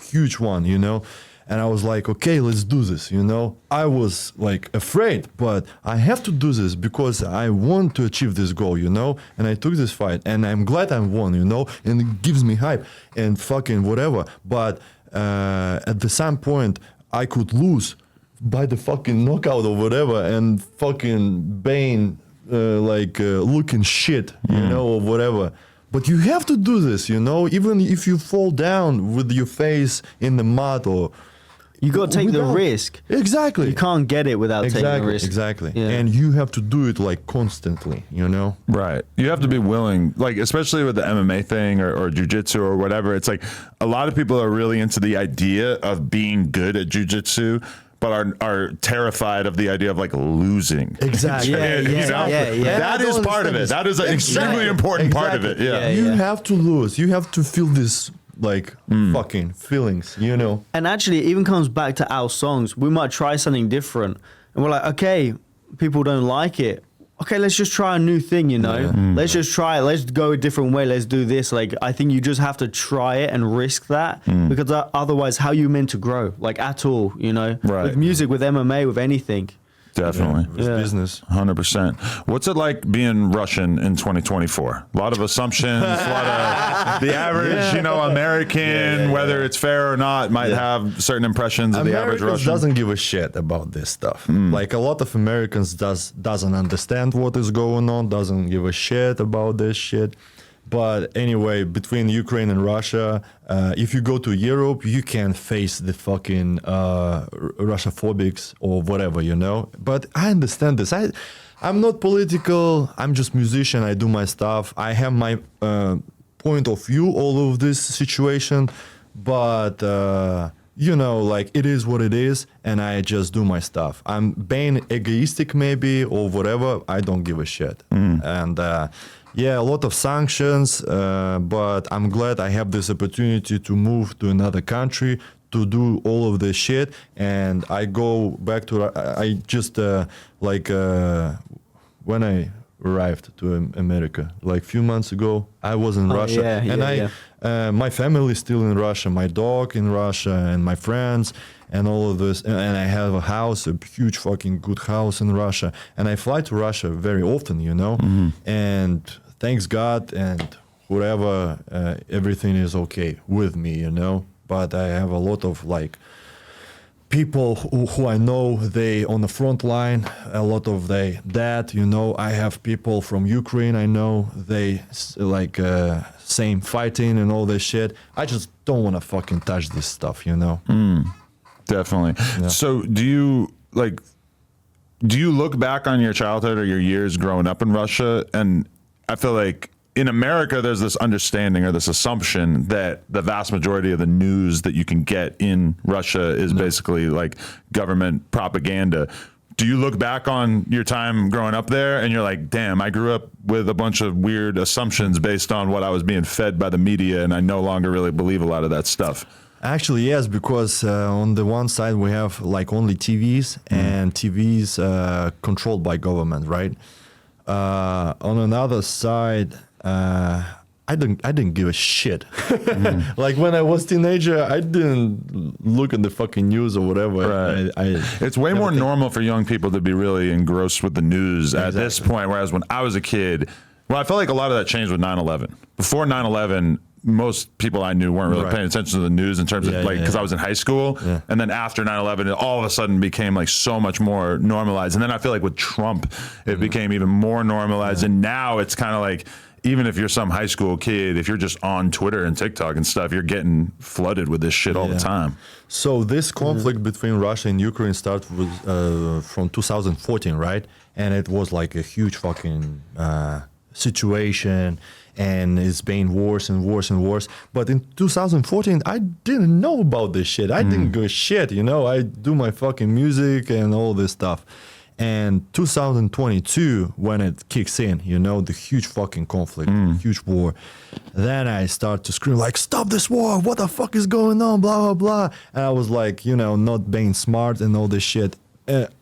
huge one, you know. And I was like, okay, let's do this, you know. I was like afraid, but I have to do this because I want to achieve this goal, you know. And I took this fight and I'm glad I won, you know, and it gives me hype and fucking whatever. But at the same point, I could lose by the fucking knockout or whatever, and fucking Bane looking shit, you know, or whatever. But you have to do this, you know, even if you fall down with your face in the mud or... You got to take the risk. Exactly. You can't get it without taking the risk. Exactly. Yeah. And you have to do it like constantly, you know? Right. You have to be willing, like, especially with the MMA thing or jiu-jitsu or whatever. It's like a lot of people are really into the idea of being good at jiu-jitsu, but are terrified of the idea of like losing. Exactly. That is part of it. That is an extremely important part of it. Yeah. You have to lose. You have to feel this like fucking feelings, you know. And actually, it even comes back to our songs. We might try something different, and we're like, okay, people don't like it. Okay, let's just try a new thing, you know. Let's just try it. Let's go a different way. Let's do this. Like, I think you just have to try it and risk that, because otherwise, how are you meant to grow? Like, at all, you know. Right. With music, with MMA, with anything. Definitely. It's business. 100%. What's it like being Russian in 2024? A lot of assumptions, a lot of the average, you know, American, whether it's fair or not, might have certain impressions of the average Americans Russian. doesn't give a shit about this stuff. Like a lot of Americans doesn't understand what is going on, doesn't give a shit about this shit. But anyway, between Ukraine and Russia, if you go to Europe, you can face the fucking Russophobics or whatever, you know. But I understand this. I'm not political. I'm just musician. I do my stuff. I have my point of view all of this situation. But you know, like it is what it is, and I just do my stuff. I'm being egoistic maybe or whatever. I don't give a shit. And yeah, a lot of sanctions, but I'm glad I have this opportunity to move to another country to do all of this shit. And I go back to, I just when I arrived to America, like a few months ago, I was in Russia. And my family is still in Russia, my dog in Russia, and my friends, and all of this. And I have a house, a huge fucking good house in Russia. And I fly to Russia very often, you know. And thanks God and whatever, everything is okay with me, you know. But I have a lot of like people who I know, they on the front line, a lot of they dead, you know. I have people from Ukraine, I know, they like same fighting and all this shit. I just don't want to fucking touch this stuff, you know. Definitely. Yeah. So do you look back on your childhood or your years growing up in Russia? And I feel like in America, there's this understanding or this assumption that the vast majority of the news that you can get in Russia is basically like government propaganda. Do you look back on your time growing up there and you're like, damn, I grew up with a bunch of weird assumptions based on what I was being fed by the media, and I no longer really believe a lot of that stuff? Actually, yes, because on the one side we have like only TVs, and TVs controlled by government, right? On another side, I didn't give a shit. Like when I was teenager, I didn't look at the fucking news or whatever. Right. It's way more normal for young people to be really engrossed with the news at this point, whereas when I was a kid, well, I felt like a lot of that changed with 9/11. Before 9/11, most people I knew weren't really Right. paying attention to the news in terms of because I was in high school. Yeah. And then after 9/11, it all of a sudden became like so much more normalized. And then I feel like with Trump, it became even more normalized. And now it's kind of like, even if you're some high school kid, if you're just on Twitter and TikTok and stuff, you're getting flooded with this shit all the time. So this conflict between Russia and Ukraine started with, from 2014, right? And it was like a huge fucking situation, and it's been worse and worse and worse. But in 2014, I didn't know about this shit. I didn't give a shit, you know? I do my fucking music and all this stuff. And 2022, when it kicks in, you know, the huge fucking conflict, huge war, then I start to scream like, stop this war, what the fuck is going on, blah, blah, blah. And I was like, you know, not being smart and all this shit.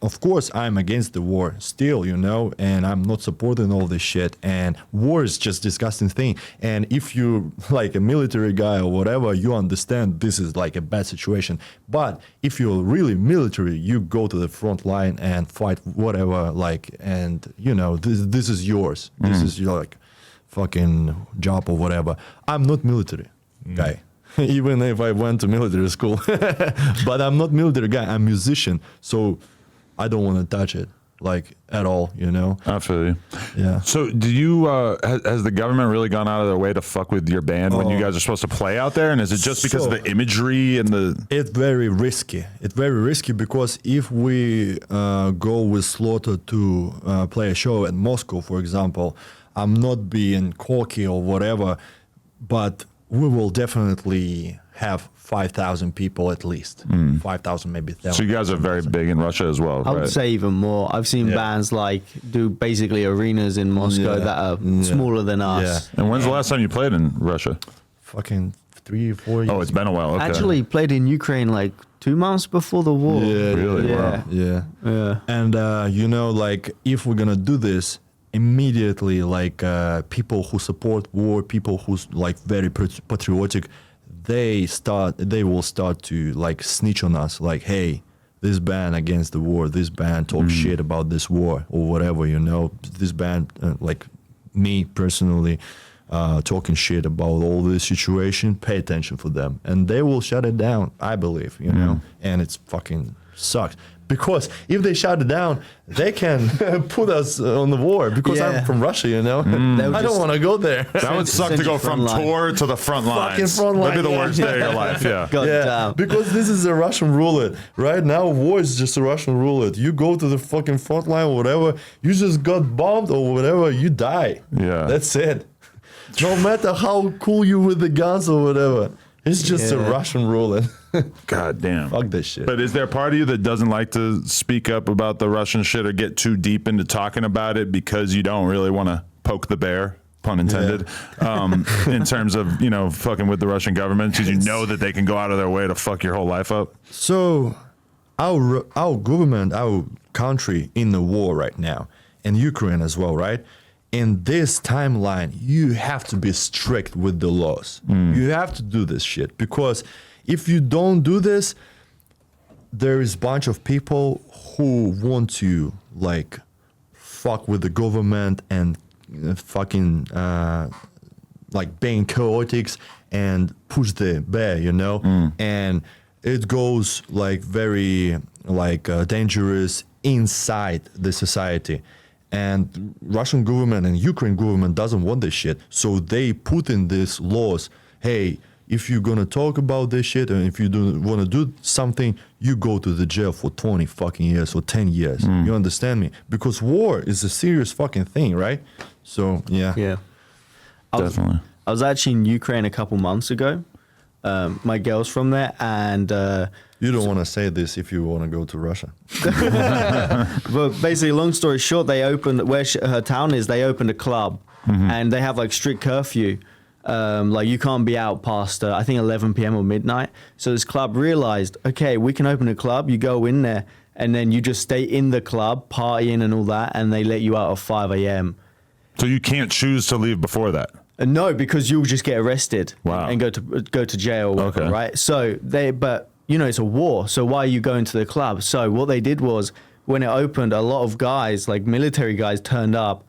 Of course, I'm against the war still, you know, and I'm not supporting all this shit. And war is just disgusting thing. And if you like a military guy or whatever, you understand this is like a bad situation. But if you're really military, you go to the front line and fight whatever, like, and you know, this is yours. This is your like fucking job or whatever. I'm not military guy. Even if I went to military school, but I'm not military guy. I'm musician, so I don't want to touch it like at all. You know. I feel you. Yeah. So, do you? Has the government really gone out of their way to fuck with your band when you guys are supposed to play out there? And is it just because of the imagery and the? It's very risky. It's very risky because if we go with Slaughter to play a show at Moscow, for example, I'm not being cocky or whatever, but we will definitely have 5,000 people at least. 5,000, maybe 1,000. So you guys are very big in Russia as well, I right? would say even more. I've seen bands like do basically arenas in Moscow that are smaller than us. And when's the last time you played in Russia? Fucking 3 or 4 years. Oh, it's been a while. Okay. Actually played in Ukraine like 2 months before the war. Yeah, Really? Yeah. Wow. Yeah. And you know, like if we're gonna do this immediately, like people who support war, people who's like very patriotic, they will start to like snitch on us, like, hey, this band against the war, this band talk shit about this war or whatever, you know, this band like me personally talking shit about all this situation, pay attention for them, and they will shut it down, I believe, you know. And it's fucking sucks. Because if they shut it down, they can put us on the war. Because I'm from Russia, you know. I don't want to go there. That would suck to go from tour to the front lines. Fucking front line, That'd be the yeah. worst day of your life. Yeah. God damn. Because this is a Russian roulette. Right now, war is just a Russian roulette. You go to the fucking front line or whatever, you just got bombed or whatever, you die. Yeah. That's it. No matter how cool you with the guns or whatever. It's just a Russian roulette. God damn. Fuck this shit. But is there a part of you that doesn't like to speak up about the Russian shit or get too deep into talking about it because you don't really want to poke the bear, pun intended, in terms of, you know, fucking with the Russian government, because you know that they can go out of their way to fuck your whole life up? So our government, our country in the war right now, and Ukraine as well, right? In this timeline, you have to be strict with the laws. You have to do this shit, because if you don't do this, there is a bunch of people who want to like fuck with the government and fucking like being chaotic and push the bear, you know? And it goes like very like dangerous inside the society. And Russian government and Ukraine government doesn't want this shit. So they put in these laws, hey, if you're gonna talk about this shit and if you do wanna do something, you go to the jail for 20 fucking years or 10 years. You understand me? Because war is a serious fucking thing, right? So, yeah. Yeah. Definitely. I was actually in Ukraine a couple months ago. My girl's from there, and You don't want to say this if you want to go to Russia. but basically, long story short, they opened where her town is. They opened a club, and they have like strict curfew. Like you can't be out past I think 11 p.m. or midnight. So this club realized, okay, we can open a club. You go in there, and then you just stay in the club, partying and all that, and they let you out at 5 a.m. So you can't choose to leave before that? No, because you'll just get arrested and go to jail, or whatever, Okay. right? So but you know, it's a war. So why are you going to the club? So what they did was, when it opened, a lot of guys, like military guys, turned up,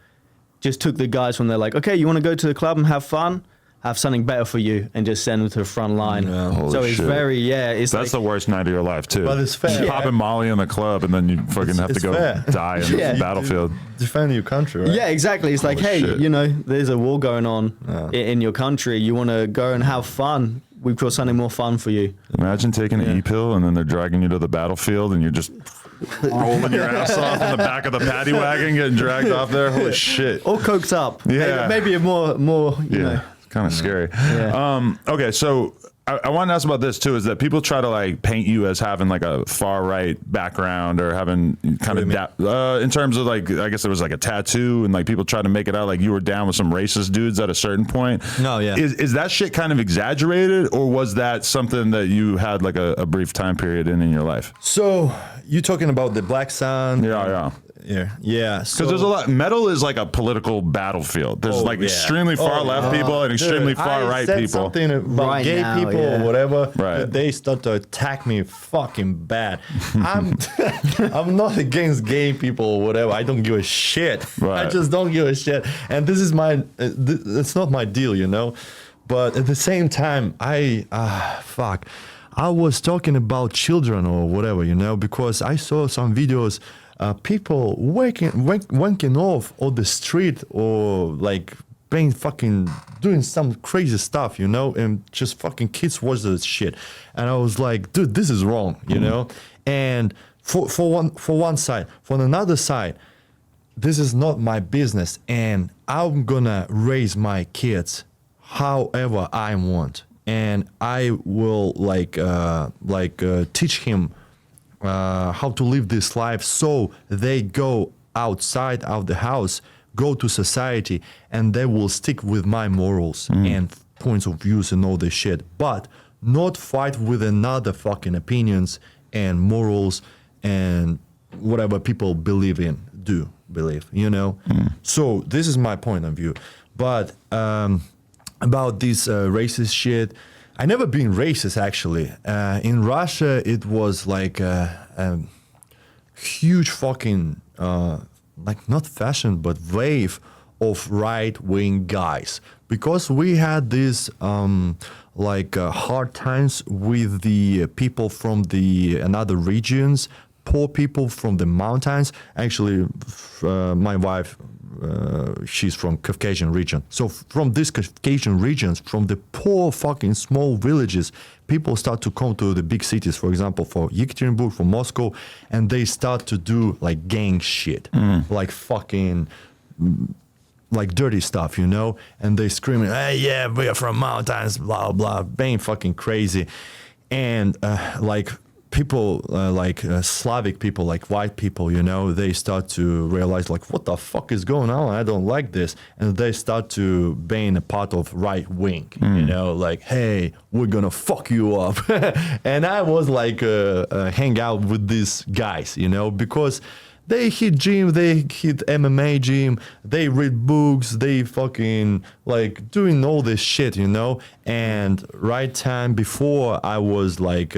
just took the guys from there, like, okay, you want to go to the club and have fun? have something better for you and just send them to the front line. Holy So it's shit. it's That's the worst night of your life too. But it's fair. You popping Molly in the club and then you fucking have to it's go fair. die in the battlefield. Defend your country, right? Yeah, exactly. It's like, Holy hey, shit. you know, there's a war going on in your country. You want to go and have fun. We've got something more fun for you. Imagine taking an E-pill and then they're dragging you to the battlefield and you're just rolling your ass off in the back of the paddy wagon, getting dragged off there. Holy shit. All coked up. Yeah. Maybe a more, you know. It's kind of scary. Yeah. Okay, so I want to ask about this too, is that people try to like paint you as having like a far right background or having kind of in terms of like, I guess there was like a tattoo and like people try to make it out like you were down with some racist dudes at a certain point. No, yeah. Is that shit kind of exaggerated or was that something that you had like a brief time period in your life? So you talking about the Black Sun? Yeah. Yeah. Because there's a lot. Metal is like a political battlefield. There's like extremely far left people and extremely far right said people. Something about Right gay now, people yeah. or whatever. Right. They start to attack me fucking bad. I'm I'm not against gay people or whatever. I don't give a shit. Right. I just don't give a shit. And this is my. It's not my deal, you know. But at the same time, I was talking about children or whatever, you know, because I saw some videos. People wanking off on the street or like being fucking doing some crazy stuff, you know, and just fucking kids watch this shit. And I was like, dude, this is wrong, you know. And for one side, for another side, this is not my business, and I'm gonna raise my kids however I want, and I will teach him. How to live this life so they go outside of the house, go to society, and they will stick with my morals and points of views and all this shit, but not fight with another fucking opinions and morals and whatever people believe, you know. So this is my point of view. But about this racist shit, I never been racist actually. In Russia, it was like a huge fucking like not fashion but wave of right-wing guys, because we had these hard times with the people from the another regions, poor people from the mountains. Actually, my wife. She's from Caucasian region. So from these Caucasian regions, from the poor fucking small villages, people start to come to the big cities, for example, for Yekaterinburg, for Moscow, and they start to do like gang shit, like fucking like dirty stuff, you know? And they screaming, hey, yeah, we are from mountains, blah, blah, being fucking crazy. And people Slavic people, like white people, you know, they start to realize like, what the fuck is going on? I don't like this. And they start to being a part of right wing, you know, like, hey, we're gonna fuck you up. And I was like, hang out with these guys, you know, because they hit gym, they hit MMA gym, they read books, they fucking like doing all this shit, you know. And right time before I was like,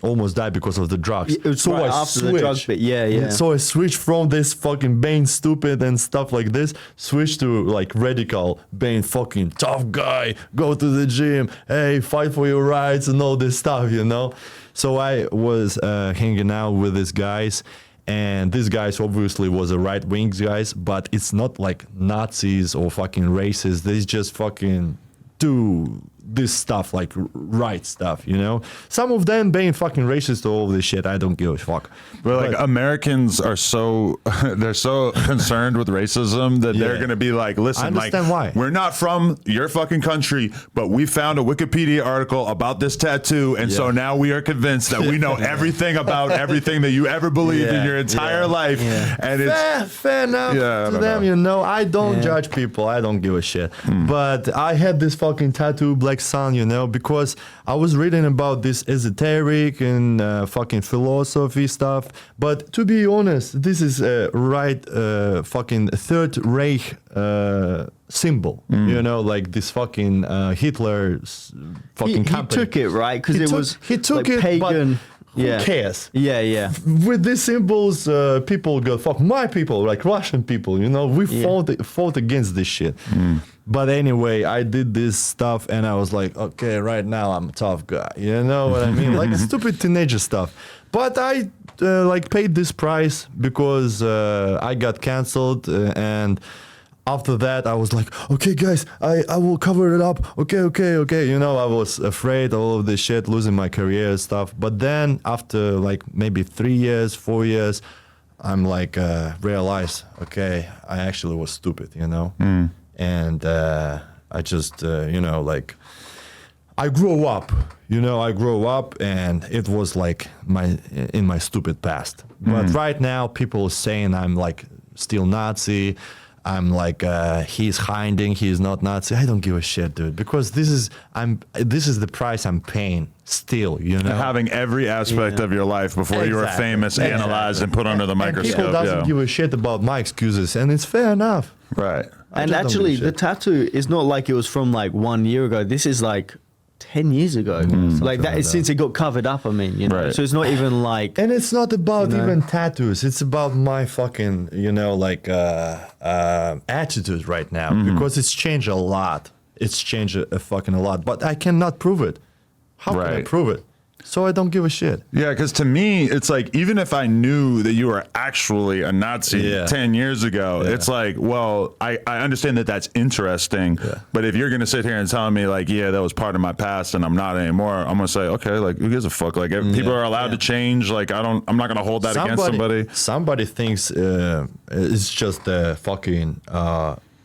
almost died because of the drugs. It was so right I after switched. the drugs bit, yeah. So I switched from this fucking being stupid and stuff like this, switched to like radical, being fucking tough guy, go to the gym, hey, fight for your rights and all this stuff, you know. So I was hanging out with these guys, and these guys obviously was a right-wing guys, but it's not like Nazis or fucking racists. They just fucking do this stuff, like right stuff, you know. Some of them being fucking racist or all this shit, I don't give a fuck. But like Americans are so they're so concerned with racism that they're gonna be like, listen, I understand why. We're not from your fucking country, but we found a Wikipedia article about this tattoo, and so now we are convinced that we know everything about everything that you ever believed in your entire life. And it's fair enough to them, you know. I don't judge people. I don't give a shit. But I had this fucking tattoo, Black Sun, you know, because I was reading about this esoteric and fucking philosophy stuff. But to be honest, this is a fucking Third Reich symbol, you know, like this fucking Hitler's fucking company. He took it, right? Because it was he took like it, pagan. but who cares? Yeah. With these symbols, people go, fuck my people, like Russian people, you know, we fought against this shit. But anyway, I did this stuff and I was like, okay, right now I'm a tough guy. You know what I mean? Like stupid teenager stuff. But I like paid this price because I got canceled and after that I was like, okay guys, I will cover it up. Okay. You know, I was afraid of all of this shit, losing my career and stuff. But then after like maybe 3 years, 4 years, I'm like realize, okay, I actually was stupid, you know? And I just, you know, like I grew up, you know, and it was like in my stupid past. But right now people are saying I'm like still Nazi. I'm like, he's hiding, he's not Nazi. I don't give a shit, dude, because this is the price I'm paying still, you know? Having every aspect of your life before you were famous analyzed and put under the And microscope. people doesn't give a shit about my excuses, and it's fair enough. Right. And just don't actually, give a the shit. tattoo is not like it was from like 1 year ago. This is like 10 years ago. Like that is since it got covered up, I mean, you know. Right. So it's not even like... And it's not about You know? even tattoos. It's about my fucking, you know, like attitude right now because it's changed a lot. It's changed a fucking a lot, but I cannot prove it. How can I Right. prove it? So I don't give a shit. Yeah, because to me, it's like, even if I knew that you were actually a Nazi Yeah. 10 years ago, it's like, well, I understand that that's interesting, but if you're going to sit here and tell me like, yeah, that was part of my past and I'm not anymore, I'm going to say, okay, like, who gives a fuck? Like, people are allowed to change. Like, I'm not going to hold that against somebody. Somebody thinks it's just a fucking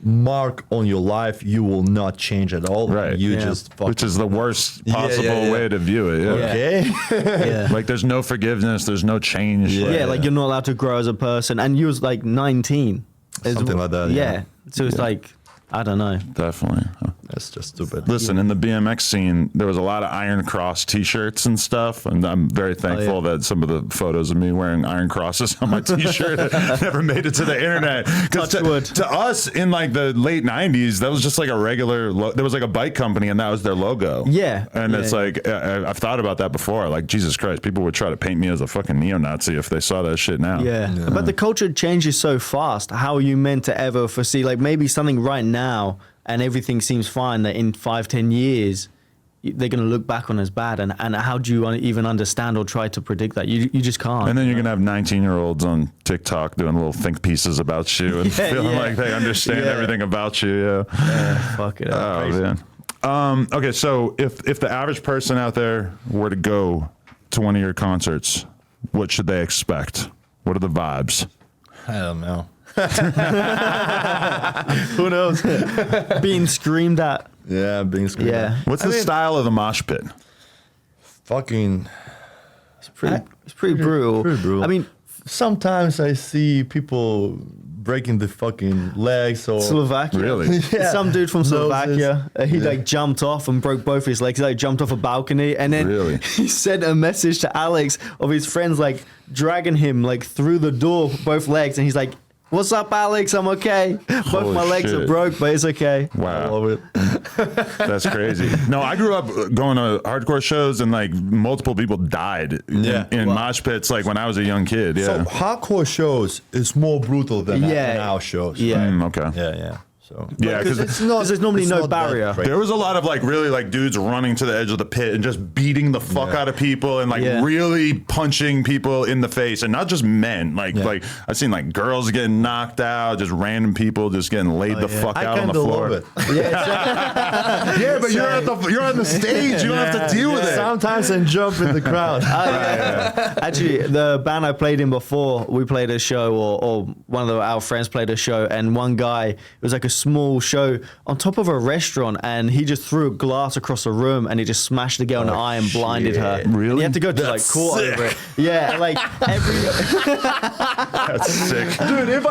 mark on your life. You will not change at all. Right. You Yeah. just fucking... Which is the worst possible yeah. way to view it. Yeah. Okay. Yeah. Like, there's no forgiveness. There's no change. Yeah, like you're not allowed to grow as a person. And you was like 19. Something like that, yeah. So it's like, I don't know. Definitely. That's just stupid. Listen, in the BMX scene, there was a lot of Iron Cross T-shirts and stuff, and I'm very thankful that some of the photos of me wearing Iron Crosses on my T-shirt never made it to the internet. 'Cause Touch wood. to us, in like the late '90s, that was just like a regular. There was like a bike company, and that was their logo. Yeah. and Yeah. it's like I've thought about that before. Like, Jesus Christ, people would try to paint me as a fucking neo-Nazi if they saw that shit now. Yeah. But the culture changes so fast. How are you meant to ever foresee, like maybe something right now and everything seems fine, that in 5-10 years they're going to look back on as bad, and how do you even understand or try to predict that? You just can't. And then you're gonna have 19-year-olds on TikTok doing little think pieces about you and feeling like they understand everything about you. Yeah. Fuck it up. Oh Crazy. man. Okay, so if the average person out there were to go to one of your concerts, what should they expect? What are the vibes? I don't know. Who knows? Being screamed at. Yeah, being screwed. Yeah. What's the style of the mosh pit? Fucking. It's pretty brutal. Pretty brutal. I mean, Sometimes I see people breaking the fucking legs or Slovakia. Really? Yeah. Some dude from Noses. Slovakia, he like jumped off and broke both his legs. He like jumped off a balcony, and then Really? he sent a message to Alex of his friends like dragging him like through the door, both legs, and he's like, "What's up, Alex? I'm okay. Both Holy my legs are shit. broke, but it's okay." I Wow. love it. That's crazy. No, I grew up going to hardcore shows and like multiple people died in mosh pits like when I was a young kid. Yeah. So hardcore shows is more brutal than our shows. Yeah. right? Okay. Yeah. So Yeah, 'cause it's not. 'cause there's normally it's no not that barrier. crazy. There was a lot of like really like dudes running to the edge of the pit and just beating the fuck out of people and like really punching people in the face, and not just men. Like I've seen like girls getting knocked out, just random people just getting laid the fuck I out on the kinda floor. love it. Yeah, but you're on the stage. You don't have to deal with it. Sometimes I jump in the crowd. Actually, the band I played in before, we played a show, or one of our friends played a show, and one guy, it was like a small show on top of a restaurant, and he just threw a glass across the room, and he just smashed the girl in the eye and blinded her. Really? And he had to go to That's like court sick. over it. Yeah, like every. That's sick. Dude, if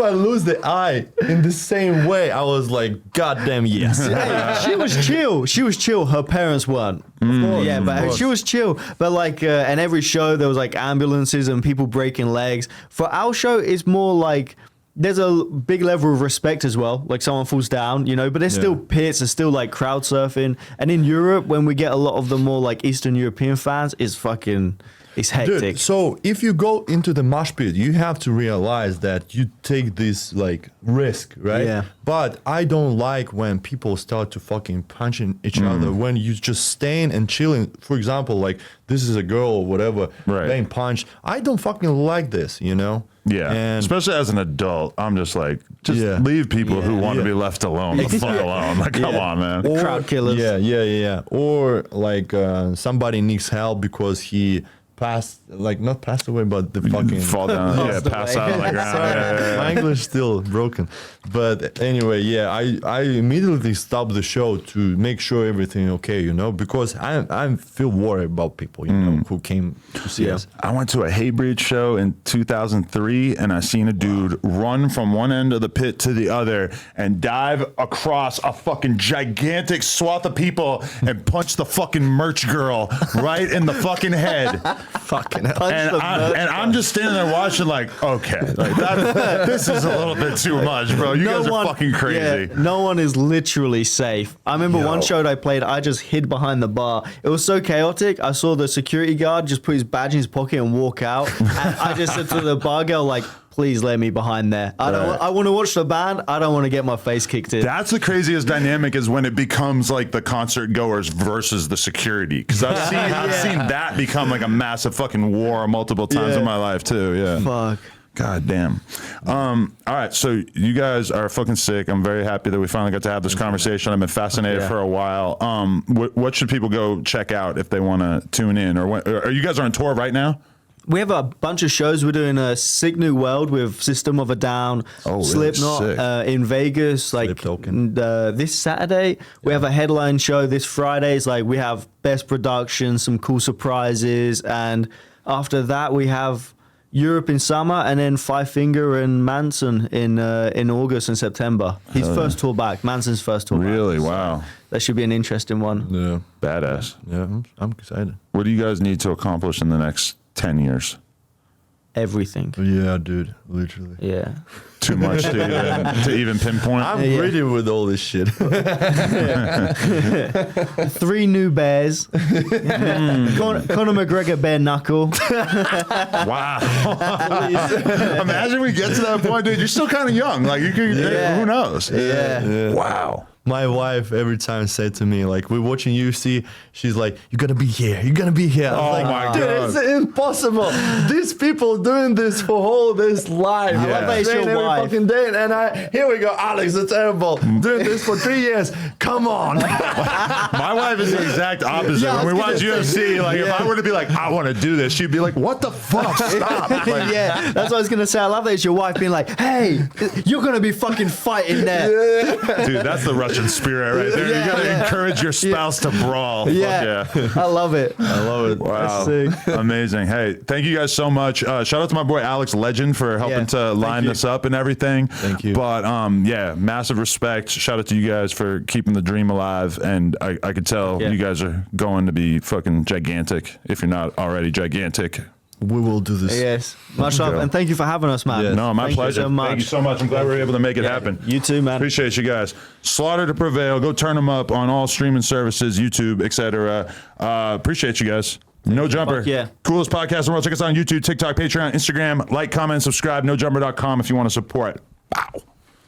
I lose the eye in the same way, I was like, goddamn yes. Hey, she was chill. She was chill. Her parents weren't. Yeah, but she was chill. But like, and every show there was like ambulances and people breaking legs. For our show, it's more like there's a big level of respect as well. Like someone falls down, you know, but there's still pits, there's still like crowd surfing. And in Europe, when we get a lot of the more like Eastern European fans, it's It's hectic. Dude, so if you go into the mosh pit, you have to realize that you take this like risk, right? Yeah. But I don't like when people start to fucking punching each other when you just staying and chilling. For example, like this is a girl or whatever being punched. I don't fucking like this, you know? Yeah, And especially as an adult, I'm just like, leave people who want to be left alone the fuck alone. Like, come on, man. Crowd killers. Yeah. Or like somebody needs help because he not passed away, but the fucking Fall down, pass out on the ground. Sorry, my English still broken. But anyway, I immediately stopped the show to make sure everything okay, you know, because I feel worried about people, you know, who came to see us. I went to a Haybreed show in 2003, and I seen a dude run from one end of the pit to the other and dive across a fucking gigantic swath of people and punch the fucking merch girl right in the fucking head. Fucking hell. I'm just standing there watching, like, okay, like this is a little bit too much, bro. You guys are fucking crazy. Yeah, no one is literally safe. I remember one show that I played, I just hid behind the bar. It was so chaotic. I saw the security guard just put his badge in his pocket and walk out. And I just said to the bar girl, like, please let me behind there. I want to watch the band. I don't want to get my face kicked in. That's the craziest dynamic, is when it becomes like the concert goers versus the security. Because I've seen that become like a massive fucking war multiple times in my life too. Yeah. Fuck. God damn. All right, so you guys are fucking sick. I'm very happy that we finally got to have this conversation. I've been fascinated for a while. What should people go check out if they want to tune in? Or are you guys on tour right now? We have a bunch of shows. We're doing a Sick New World with System of a Down, really Slipknot sick. in Vegas, like this Saturday. We have a headline show this Friday. It's like we have best production, some cool surprises, and after that we have Europe in summer, and then Five Finger and Manson in August and September. His first tour back, Manson's first tour back. Really? So Wow. that should be an interesting one. Yeah. Badass. Yeah, I'm excited. What do you guys need to accomplish in the next 10 years? Everything. Yeah, dude, literally. Yeah. Too much to even pinpoint? I'm ready with all this shit. 3 new bears. Conor McGregor bare-knuckle. Wow. Imagine we get to that point, dude. You're still kind of young. Like, you could, who knows? Yeah. Wow. My wife every time said to me, like, we're watching UFC, she's like, you're gonna be here, you're gonna be here. Oh I'm like, my dude, God. it's impossible. These people doing this for all this life. Yeah. love that it's Train your every wife. fucking day. And here we go, Alex, the terrible, doing this for 3 years. Come on. My wife is the exact opposite. Yeah, I when we was watch gonna UFC, like, if I were to be like, I want to do this, she'd be like, what the fuck? Stop. Like, Yeah, that's what I was gonna say. I love that it's your wife being like, "Hey, you're gonna be fucking fighting there." dude, that's the Russian spirit right there. Yeah, You got to yeah. encourage your spouse to brawl. Fuck Yeah, I love it. I love it. Wow. That's sick. Amazing. Hey, thank you guys so much. Shout out to my boy Alex Legend for helping to line this up and everything. Thank you. But yeah, massive respect. Shout out to you guys for keeping the dream alive. And I could tell you guys are going to be fucking gigantic if you're not already gigantic. We will do this. Yes, much love, and thank you for having us, man. Yeah. No, my Thank pleasure. You so much. Thank you so much. I'm glad we were able to make it happen. You too, man. Appreciate you guys. Slaughter to Prevail. Go turn them up on all streaming services, YouTube, etc. Appreciate you guys. No Jumper. Fuck yeah. Coolest podcast in the world. Check us out on YouTube, TikTok, Patreon, Instagram. Like, comment, subscribe. NoJumper.com if you want to support. Wow.